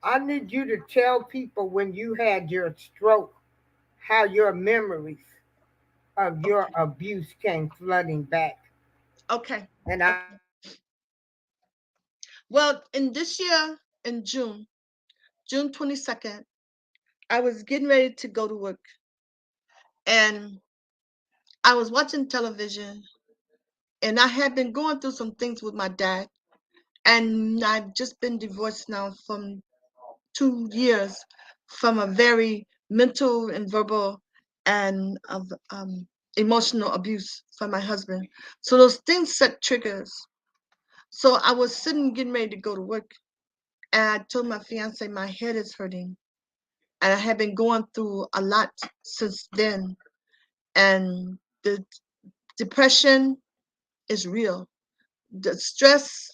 Speaker 3: I need you to tell people when you had your stroke, how your memories of your abuse came flooding back.
Speaker 4: Okay.
Speaker 3: And
Speaker 4: well, in this year, in June 22nd, I was getting ready to go to work. And I was watching television. And I had been going through some things with my dad. And I've just been divorced now from 2 years from a very mental and verbal and emotional abuse from my husband. So those things set triggers. So I was sitting getting ready to go to work, and I told my fiance my head is hurting, and I had been going through a lot since then. And the depression is real. The stress,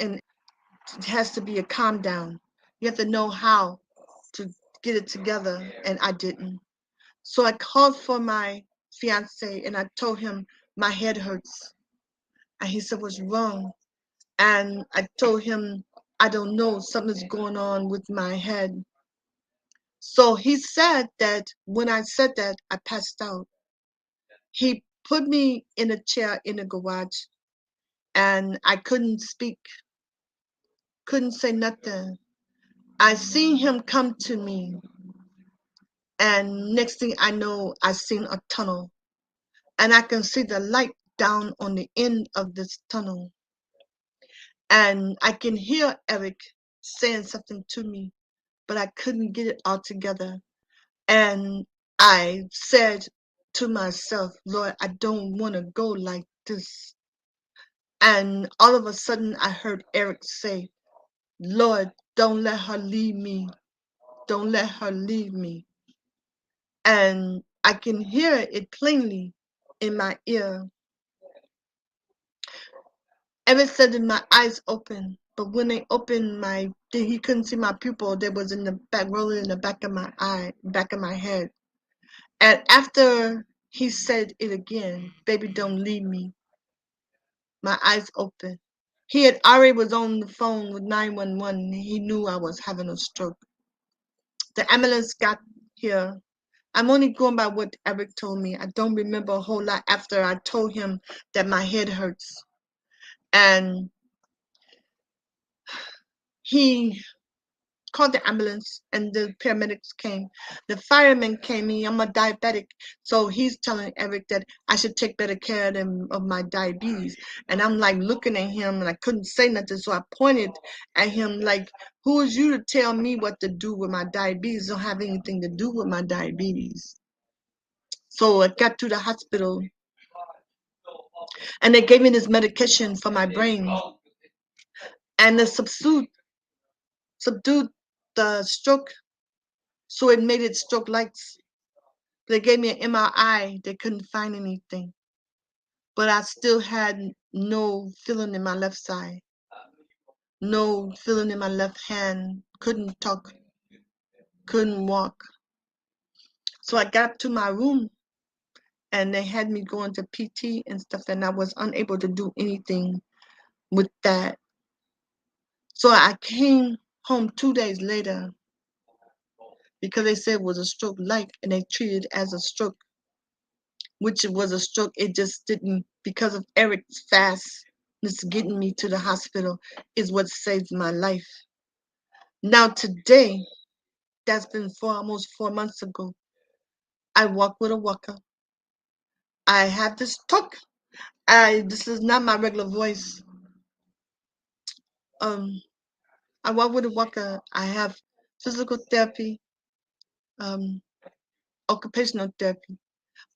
Speaker 4: and it has to be a calm down. You have to know how to get it together, and I didn't. So I called for my fiance and I told him my head hurts. And he said, "What's wrong?" And I told him, "I don't know, something's going on with my head." So he said that when I said that, I passed out. He put me in a chair in the garage and I couldn't speak, couldn't say nothing. I seen him come to me, and next thing I know, I seen a tunnel, and I can see the light down on the end of this tunnel, and I can hear Eric saying something to me, but I couldn't get it all together. And I said to myself, "Lord, I don't want to go like this." And all of a sudden, I heard Eric say, "Lord, don't let her leave me. Don't let her leave me." And I can hear it plainly in my ear. Ever said that my eyes open, but when they opened he couldn't see my pupil. They was in the back, rolling in the back of my eye, back of my head. And after he said it again, "Baby, don't leave me," my eyes open. He had already was on the phone with 911. He knew I was having a stroke. The ambulance got here. I'm only going by what Eric told me. I don't remember a whole lot after I told him that my head hurts. And he called the ambulance and the paramedics came. The fireman came in. I'm a diabetic. So he's telling Eric that I should take better care of my diabetes. And I'm like looking at him and I couldn't say nothing. So I pointed at him like, "Who is you to tell me what to do with my diabetes? Don't have anything to do with my diabetes." So I got to the hospital and they gave me this medication for my brain. And it subdued the stroke. So it made it stroke lights. They gave me an MRI. They couldn't find anything. But I still had no feeling in my left side, no feeling in my left hand, couldn't talk, couldn't walk. So I got to my room and they had me going to PT and stuff, and I was unable to do anything with that. So I came home 2 days later because they said it was a stroke like, and they treated it as a stroke, which it was a stroke. It just didn't, because of Eric's fastness getting me to the hospital is what saved my life. Now today, that's been almost 4 months ago, I walk with a walker. I have this talk. This is not my regular voice. Um, I walk with a walker. I have physical therapy, um, occupational therapy.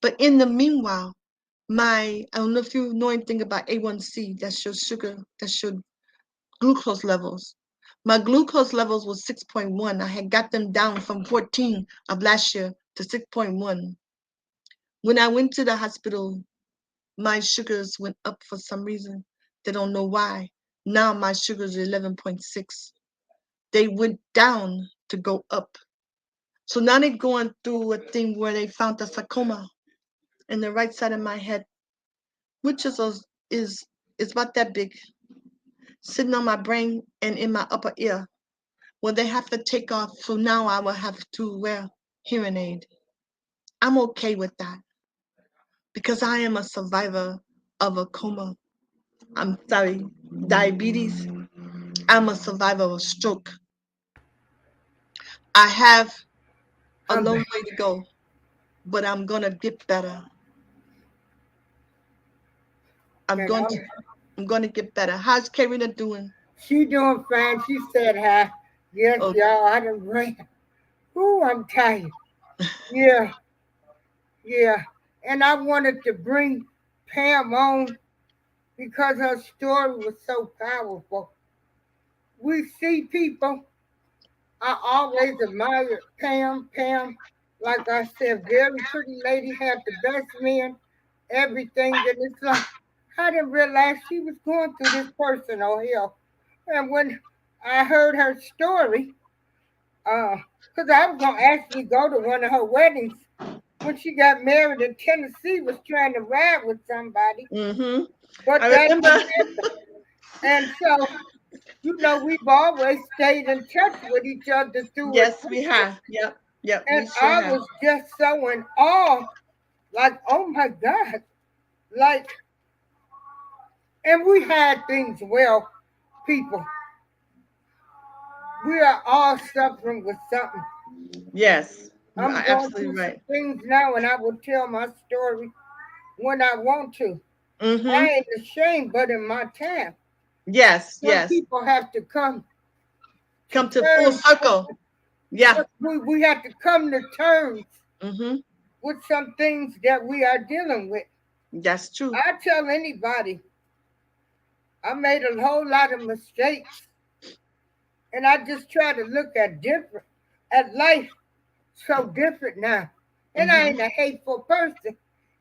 Speaker 4: But in the meanwhile, I don't know if you know anything about A1C, that's your sugar, that's your glucose levels. My glucose levels was 6.1. I had got them down from 14 of last year to 6.1. When I went to the hospital, my sugars went up for some reason. They don't know why. Now my sugars are 11.6. They went down to go up. So now they're going through a thing where they found a sarcoma in the right side of my head, which is about that big, sitting on my brain and in my upper ear. Well, they have to take off, so now I will have to wear hearing aid. I'm okay with that because I am a survivor of a coma. I'm sorry, diabetes. I'm a survivor of a stroke. I have a
Speaker 3: I'm
Speaker 4: long
Speaker 3: back.
Speaker 4: way to go, but I'm gonna get better. I'm
Speaker 3: And
Speaker 4: going to I'm gonna get better. How's Karina doing?
Speaker 3: she doing fine. She said hi. Yes,
Speaker 4: Oh,
Speaker 3: y'all. I done ran. Ooh, I'm tired. Yeah, yeah. And I wanted to bring Pam on because her story was so powerful. We see people. I always admired Pam. Pam. like I said, very pretty lady, had the best man, everything. And it's like, I didn't realize she was going through this personal hell. And when I heard her story, because I was going to actually go to one of her weddings when she got married in Tennessee, was trying to ride with somebody,
Speaker 4: Mm-hmm.
Speaker 3: but
Speaker 4: I
Speaker 3: that
Speaker 4: remember.
Speaker 3: didn't happen. And so, we've always stayed in touch with each other through
Speaker 4: Yes, we
Speaker 3: adventure.
Speaker 4: have. Yep. Yep. We
Speaker 3: And
Speaker 4: sure
Speaker 3: I
Speaker 4: have.
Speaker 3: was just so in awe, like, oh my God, like, and we had things well, people. We are all suffering with something.
Speaker 4: Yes. You
Speaker 3: I'm
Speaker 4: are
Speaker 3: going
Speaker 4: absolutely
Speaker 3: through some
Speaker 4: right.
Speaker 3: things now, and I will tell my story when I want to.
Speaker 4: Mm-hmm.
Speaker 3: I ain't ashamed, but in my time,
Speaker 4: Yes.
Speaker 3: some
Speaker 4: Yes.
Speaker 3: people have to come to
Speaker 4: Come to full
Speaker 3: terms.
Speaker 4: circle. Yeah.
Speaker 3: We have to come to terms
Speaker 4: Mm-hmm.
Speaker 3: with some things that we are dealing with.
Speaker 4: That's true.
Speaker 3: I tell anybody, I made a whole lot of mistakes, and I just try to look at life so different now. And I
Speaker 4: Mm-hmm.
Speaker 3: ain't a hateful person,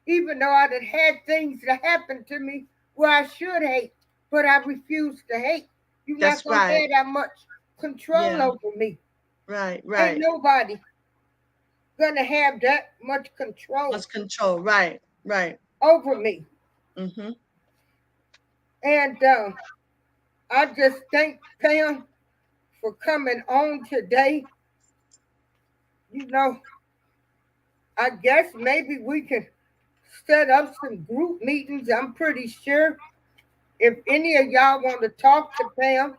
Speaker 3: even though I done had things that happened to me where I should hate, but I refuse to hate. You're not
Speaker 4: That's
Speaker 3: gonna
Speaker 4: right.
Speaker 3: have that much control
Speaker 4: Yeah.
Speaker 3: over me.
Speaker 4: Right.
Speaker 3: Ain't
Speaker 4: Right.
Speaker 3: nobody gonna have that much control
Speaker 4: Must control. Right. Right.
Speaker 3: over me.
Speaker 4: Mm-hmm.
Speaker 3: And I just thank Pam for coming on today. You know, I guess maybe we can set up some group meetings. I'm pretty sure if any of y'all want to talk to Pam,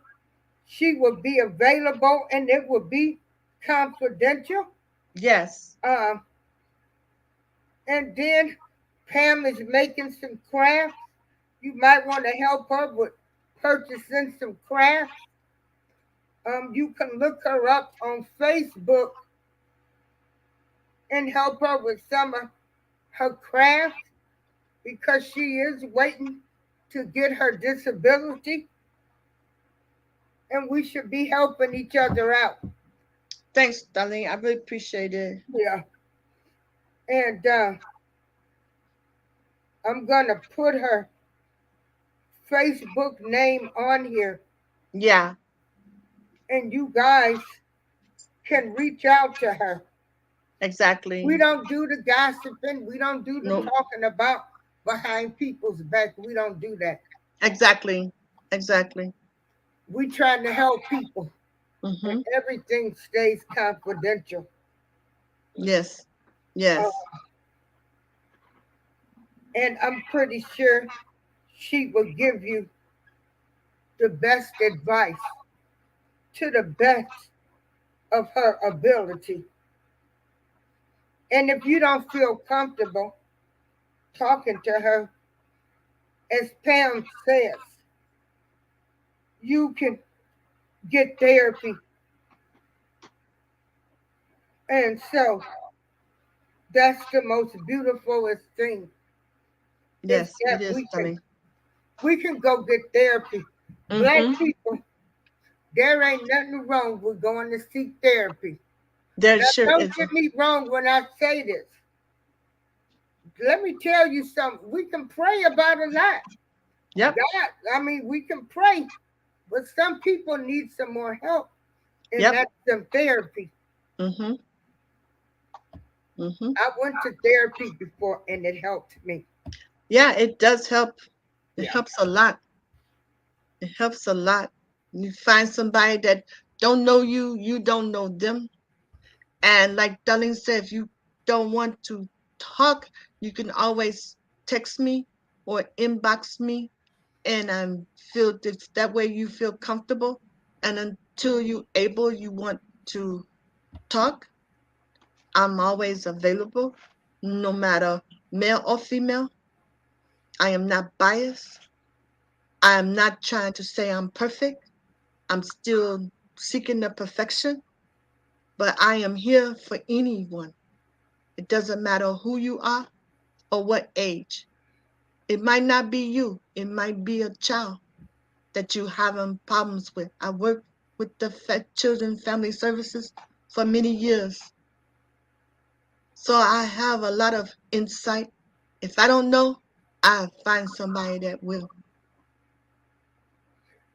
Speaker 3: she will be available and it will be confidential.
Speaker 4: Yes.
Speaker 3: Um, and then Pam is making some crafts. You might want to help her with purchasing some crafts. You can look her up on Facebook and help her with some of her crafts because she is waiting to get her disability, and we should be helping each other out.
Speaker 4: Thanks, darling. I really appreciate it.
Speaker 3: Yeah. And I'm going to put her Facebook name on here,
Speaker 4: Yeah.
Speaker 3: and you guys can reach out to her. We
Speaker 4: Exactly.
Speaker 3: don't do the gossiping, we don't do the
Speaker 4: No.
Speaker 3: talking about behind people's back. We don't do that.
Speaker 4: Exactly. Exactly.
Speaker 3: We trying to help people, and
Speaker 4: Mm-hmm.
Speaker 3: everything stays confidential.
Speaker 4: Yes.
Speaker 3: Uh,
Speaker 4: Yes.
Speaker 3: and I'm pretty sure she will give you the best advice to the best of her ability. And if you don't feel comfortable talking to her, as Pam says, you can get therapy. And so that's the most beautifulest thing is
Speaker 4: Yes. It
Speaker 3: that
Speaker 4: is, darling.
Speaker 3: we can go get therapy. Black
Speaker 4: Mm-hmm.
Speaker 3: people, there ain't nothing wrong with going to seek therapy.
Speaker 4: There
Speaker 3: Now,
Speaker 4: sure
Speaker 3: don't
Speaker 4: is.
Speaker 3: get me wrong when I say this. Let me tell you something. We can pray about a lot.
Speaker 4: Yep.
Speaker 3: God, I mean, we can pray, but some people need some more help, and
Speaker 4: Yep.
Speaker 3: that's some therapy.
Speaker 4: Mm-hmm. Mm-hmm.
Speaker 3: I went to therapy before, and it helped me.
Speaker 4: Yeah, it does help. It
Speaker 3: Yeah,
Speaker 4: helps a lot. It helps a lot. You find somebody that don't know you, you don't know them. And like Darlene said, if you don't want to talk, you can always text me or inbox me, and I'm feel that way you feel comfortable. And until you want to talk, I'm always available, no matter male or female. I am not biased. I am not trying to say I'm perfect. I'm still seeking the perfection, but I am here for anyone. It doesn't matter who you are or what age. It might not be you, it might be a child that you're having problems with. I worked with the Children Family Services for many years, So I have a lot of insight. If I don't know, I'll find somebody that will.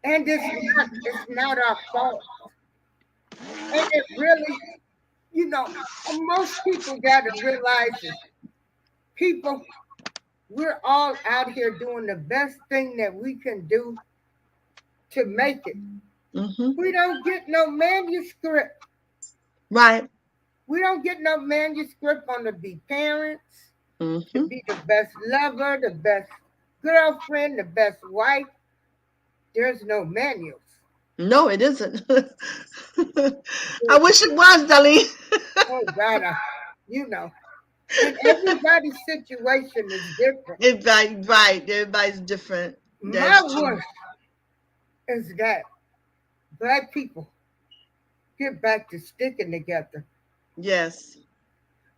Speaker 3: And it's not our fault. And it really, most people got to realize is people, we're all out here doing the best thing that we can do to make it.
Speaker 4: Mm-hmm.
Speaker 3: We don't get no manuscript.
Speaker 4: Right.
Speaker 3: We don't get no manuscript on to be parents, to
Speaker 4: Mm-hmm.
Speaker 3: be the best lover, the best girlfriend, the best wife. There's no manuals.
Speaker 4: No, it isn't. I wish it was, Darlene.
Speaker 3: Oh God, you know. And everybody's situation is different.
Speaker 4: Right, right. Everybody's different.
Speaker 3: My
Speaker 4: That's true.
Speaker 3: wish is that black people get back to sticking together,
Speaker 4: Yes.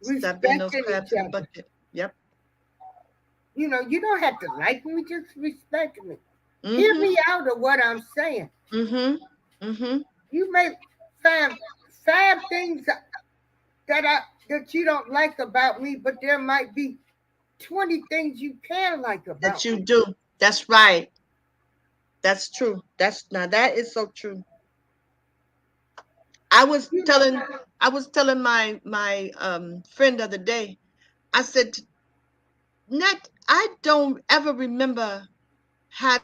Speaker 4: Step in those
Speaker 3: respecting
Speaker 4: crabs
Speaker 3: each
Speaker 4: in the
Speaker 3: other.
Speaker 4: bucket. Yep.
Speaker 3: You don't have to like me, just respect me. Hear
Speaker 4: Mm-hmm.
Speaker 3: me out of what I'm saying.
Speaker 4: Mm-hmm. Mm-hmm.
Speaker 3: You may find five things that you don't like about me, but there might be 20 things you can like
Speaker 4: That
Speaker 3: about
Speaker 4: you
Speaker 3: me.
Speaker 4: do. That's right. That's true. That is so true. I was
Speaker 3: You know,
Speaker 4: telling I was telling my friend the other day. I said, Net, I don't ever remember having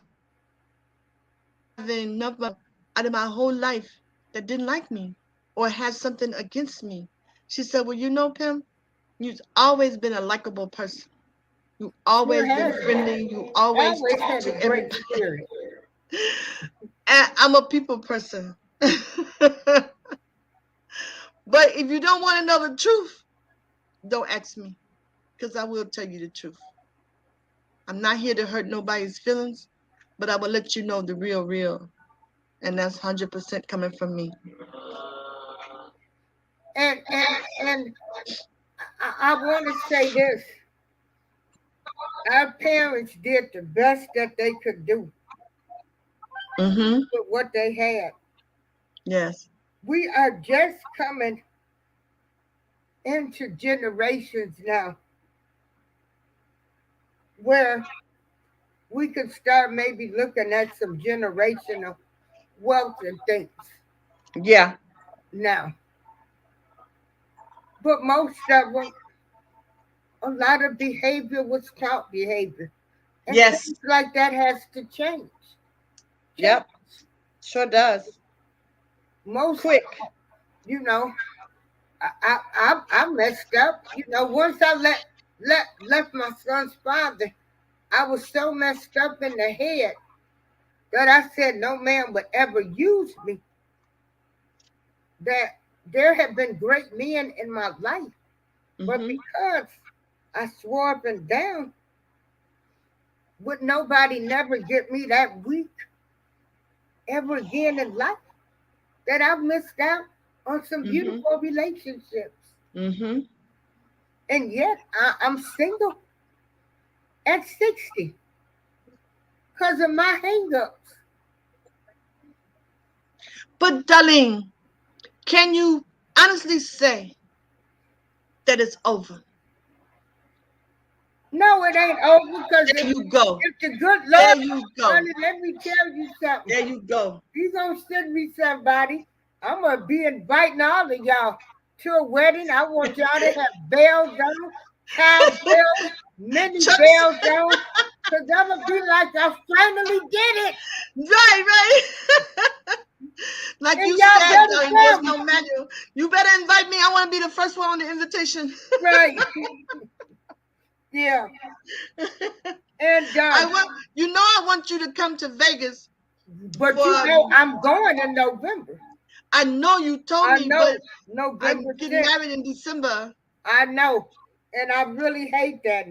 Speaker 4: nobody out of my whole life that didn't like me or had something against me. She said, well, Pim, you've always been a likable person. You
Speaker 3: sure
Speaker 4: always been
Speaker 3: has.
Speaker 4: friendly. You
Speaker 3: I
Speaker 4: always
Speaker 3: always
Speaker 4: talk
Speaker 3: had a
Speaker 4: to
Speaker 3: great
Speaker 4: everybody.
Speaker 3: spirit.
Speaker 4: And I'm a people person. But if you don't want to know the truth, don't ask me, because I will tell you the truth. I'm not here to hurt nobody's feelings, but I will let you know the real. And that's 100% coming from me.
Speaker 3: And I want to say this: our parents did the best that they could do
Speaker 4: Mm-hmm.
Speaker 3: with what they had.
Speaker 4: Yes.
Speaker 3: We are just coming into generations now where we could start maybe looking at some generational wealth and things
Speaker 4: Yeah.
Speaker 3: now. But most of them, a lot of behavior was taught behavior. And
Speaker 4: Yes.
Speaker 3: things like that has to change. Change.
Speaker 4: Yep. Sure does.
Speaker 3: Most,
Speaker 4: Quick.
Speaker 3: you know, I messed up. Once I left my son's father, I was so messed up in the head that I said no man would ever use me. That there have been great men in my life, but
Speaker 4: Mm-hmm.
Speaker 3: because I swore up and down, would nobody never get me that weak ever again in life, that I've missed out on some
Speaker 4: Mm-hmm.
Speaker 3: beautiful relationships.
Speaker 4: Mm-hmm.
Speaker 3: And yet I'm single at 60 because of my hangups.
Speaker 4: But darling, can you honestly say that it's over?
Speaker 3: No, it ain't over because
Speaker 4: There you go.
Speaker 3: if the good
Speaker 4: There
Speaker 3: Lord,
Speaker 4: you go.
Speaker 3: honey, let me tell you something.
Speaker 4: There you go.
Speaker 3: He's gonna send me somebody. I'm gonna be inviting all of y'all to a wedding. I want y'all to have bells on, cowbells, many
Speaker 4: Just
Speaker 3: bells on, because I'm gonna be like, I finally did it.
Speaker 4: right. Like
Speaker 3: And
Speaker 4: you
Speaker 3: y'all
Speaker 4: said,
Speaker 3: better
Speaker 4: darling, there's
Speaker 3: come.
Speaker 4: no manual. You better invite me. I want to be the first one on the invitation.
Speaker 3: Right. Yeah. And
Speaker 4: I want you to come to Vegas
Speaker 3: but
Speaker 4: for.
Speaker 3: I'm going in November.
Speaker 4: I know you told
Speaker 3: I
Speaker 4: me,
Speaker 3: know
Speaker 4: but I'm
Speaker 3: November
Speaker 4: getting
Speaker 3: 6th.
Speaker 4: married in December.
Speaker 3: I know. And I really hate that.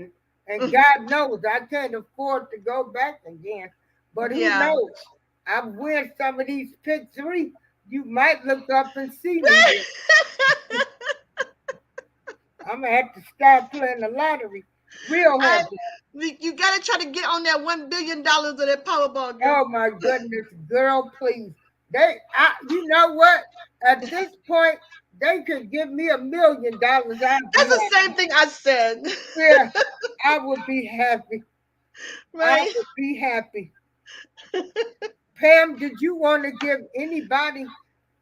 Speaker 3: And God knows I can't afford to go back again. But who
Speaker 4: Yeah.
Speaker 3: knows? I win some of these pick three. You might look up and see me there. I'm gonna have to start playing the lottery. Real heavy.
Speaker 4: You gotta try to get on that $1 billion of that Powerball, girl.
Speaker 3: Oh my goodness, girl, please. You know what? At this point, they could give me $1 million. I'd be
Speaker 4: That's the
Speaker 3: happy.
Speaker 4: same thing I said.
Speaker 3: Yeah, I would be happy. I
Speaker 4: Right?
Speaker 3: would be happy. Pam, did you want to give anybody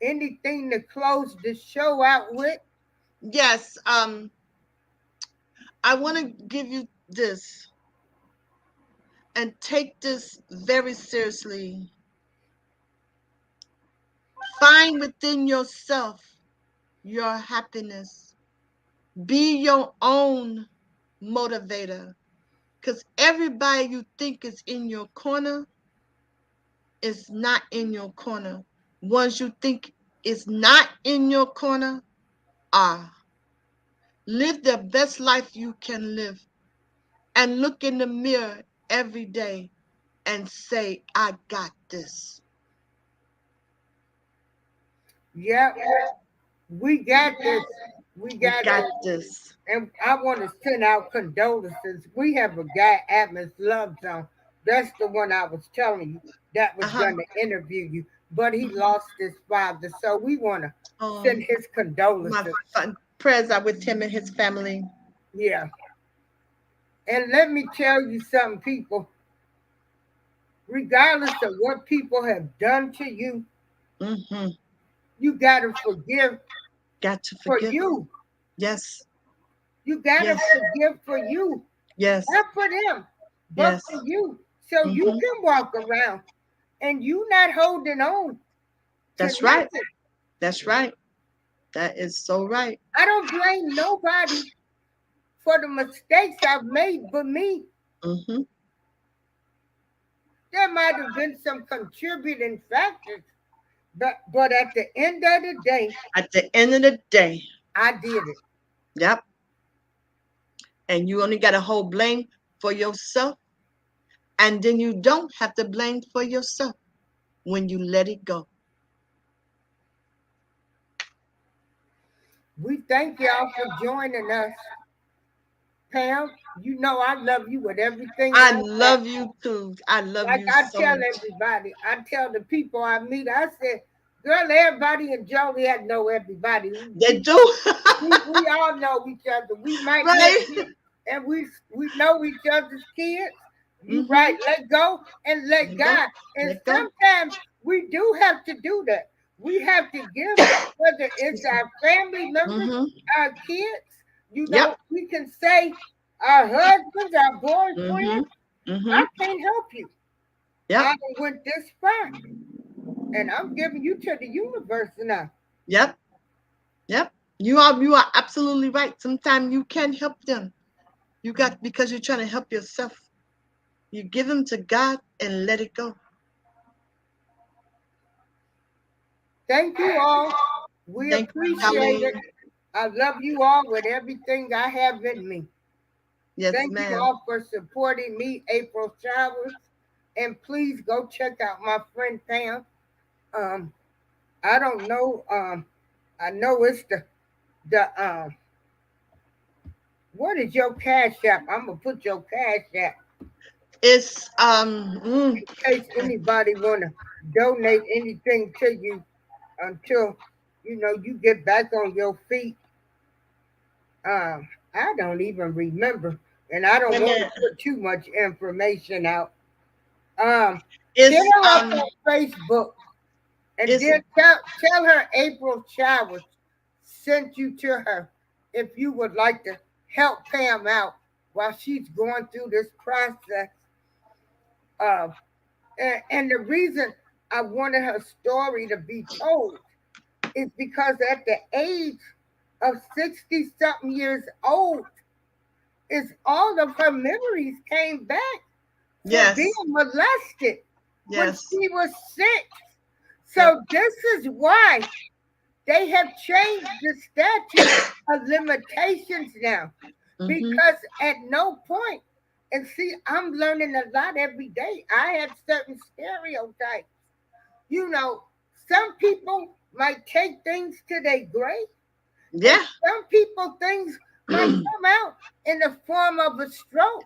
Speaker 3: anything to close the show out with?
Speaker 4: Yes. I want to give you this and take this very seriously. Find within yourself your happiness. Be your own motivator. Because everybody you think is in your corner is not in your corner. Ones you think is not in your corner are. Live the best life you can live and look in the mirror every day and say, I got this.
Speaker 3: Yep, we got this. We
Speaker 4: We
Speaker 3: got
Speaker 4: got
Speaker 3: this.
Speaker 4: this.
Speaker 3: And I want to send out condolences. We have a guy, Atmos Love Zone. That's the one I was telling you that was going to interview you, but he lost his father. So we want to send his
Speaker 4: My
Speaker 3: condolences.
Speaker 4: prayers are with him and his family.
Speaker 3: Yeah. And let me tell you something, people. Regardless of what people have done to you,
Speaker 4: Mm-hmm.
Speaker 3: you got to forgive
Speaker 4: Got to
Speaker 3: for
Speaker 4: forgive.
Speaker 3: you.
Speaker 4: Yes.
Speaker 3: You got to
Speaker 4: Yes.
Speaker 3: forgive for you.
Speaker 4: Yes.
Speaker 3: Not for them, but
Speaker 4: Yes.
Speaker 3: for you. So you
Speaker 4: Mhm.
Speaker 3: can walk around and you not holding on to
Speaker 4: That's right.
Speaker 3: nothing.
Speaker 4: That's right. That is so right.
Speaker 3: I don't blame nobody for the mistakes I've made but me.
Speaker 4: Mm-hmm.
Speaker 3: There might have been some contributing factors, but at the end of the day,
Speaker 4: At the end of the day,
Speaker 3: I did it.
Speaker 4: yep. And you only got to hold blame for yourself. And then you don't have to blame for yourself when you let it go.
Speaker 3: We thank y'all for joining us. Pam, you know I love you with everything
Speaker 4: I
Speaker 3: I got.
Speaker 4: love you too. I love
Speaker 3: Like
Speaker 4: you
Speaker 3: I
Speaker 4: so
Speaker 3: tell
Speaker 4: much.
Speaker 3: everybody, I tell the people I meet, I said, girl, everybody in Joliet know everybody.
Speaker 4: They do.
Speaker 3: We all know each other. We might live
Speaker 4: Right?
Speaker 3: here and we know each other's kids. You
Speaker 4: Mm-hmm.
Speaker 3: right, let go and let
Speaker 4: Let go.
Speaker 3: God. And
Speaker 4: Let go.
Speaker 3: sometimes we do have to do that. We have to give, whether it's our family members,
Speaker 4: Mm-hmm.
Speaker 3: our kids,
Speaker 4: Yep.
Speaker 3: we can say our husbands, our
Speaker 4: Mm-hmm.
Speaker 3: boyfriends,
Speaker 4: Mm-hmm.
Speaker 3: I can't help you.
Speaker 4: Yep.
Speaker 3: I went this far. And I'm giving you to the universe now.
Speaker 4: Yep. Yep. You are absolutely right. Sometimes you can't help them. You got because you're trying to help yourself. You give them to God and let it go.
Speaker 3: Thank you all. We
Speaker 4: Thank you,
Speaker 3: appreciate it.
Speaker 4: Colleen.
Speaker 3: I love you all with everything I have in me.
Speaker 4: Yes,
Speaker 3: Thank you
Speaker 4: ma'am.
Speaker 3: all for supporting me, April Showers. And please go check out my friend Pam. Um, I don't know. I know it's the what is your cash app? I'm gonna put your cash app
Speaker 4: It's
Speaker 3: in case anybody wanna donate anything to you until you get back on your feet. I don't even remember, and I don't
Speaker 4: wait a
Speaker 3: want to
Speaker 4: minute.
Speaker 3: put too much information out. Um, hit
Speaker 4: It's
Speaker 3: her up on Facebook, and
Speaker 4: it's
Speaker 3: then tell her April Showers sent you to her if you would like to help Pam out while she's going through this process. And the reason I wanted her story to be told is because at the age of 60 something years old, is all of her memories came back for
Speaker 4: yes,
Speaker 3: being molested when
Speaker 4: yes.
Speaker 3: she was 6. So
Speaker 4: Yep.
Speaker 3: this is why they have changed the statute of limitations now.
Speaker 4: Mm-hmm.
Speaker 3: Because at no point, and see, I'm learning a lot every day. I have certain stereotypes. Some people might take things to their grave.
Speaker 4: Yeah.
Speaker 3: Some people things might come out in the form of a stroke.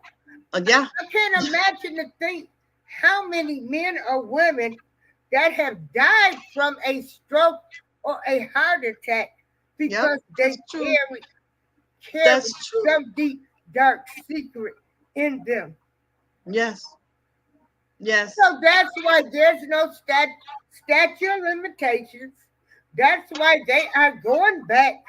Speaker 4: Yeah.
Speaker 3: I can't imagine to think how many men or women that have died from a stroke or a heart attack because they
Speaker 4: that's true.
Speaker 3: carry
Speaker 4: That's true.
Speaker 3: some deep, dark secret in them.
Speaker 4: Yes. Yes.
Speaker 3: So that's why there's no statute of limitations. That's why they are going back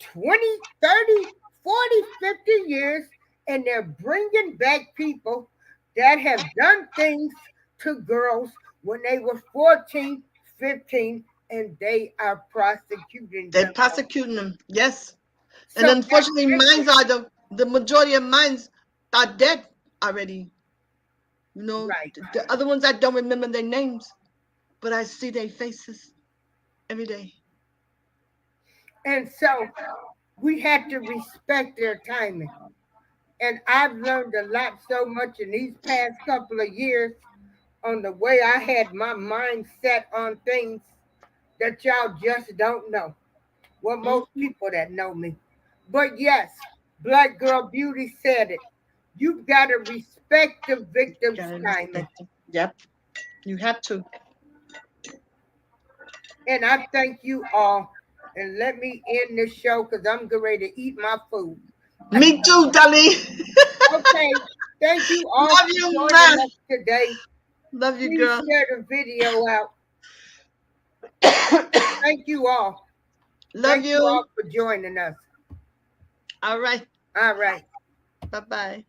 Speaker 3: 20, 30, 40, 50 years, and they're bringing back people that have done things to girls when they were 14, 15, and they are prosecuting
Speaker 4: They're
Speaker 3: them.
Speaker 4: prosecuting them. Yes. And
Speaker 3: So
Speaker 4: unfortunately, mines are the majority of mines are dead already. You know,
Speaker 3: right.
Speaker 4: the other ones I don't remember their names, but I see their faces every day.
Speaker 3: And so we had to respect their timing. And I've learned a lot so much in these past couple of years on the way I had my mind set on things that y'all just don't know. Well, most
Speaker 4: Mhm.
Speaker 3: people that know me. But yes, Black Girl Beauty said it. You've got to respect the victim's
Speaker 4: Gotta
Speaker 3: timing.
Speaker 4: respect them. Yep, you have to.
Speaker 3: And I thank you all. And let me end this show because I'm getting ready to eat my food.
Speaker 4: Me too, Dolly.
Speaker 3: Okay. Thank you all
Speaker 4: Love
Speaker 3: for
Speaker 4: you,
Speaker 3: joining
Speaker 4: man.
Speaker 3: us today.
Speaker 4: Love you,
Speaker 3: Please
Speaker 4: girl.
Speaker 3: share the video out. Thank you all.
Speaker 4: Love
Speaker 3: Thank you
Speaker 4: you.
Speaker 3: all for joining us.
Speaker 4: All right.
Speaker 3: All right.
Speaker 4: Bye bye.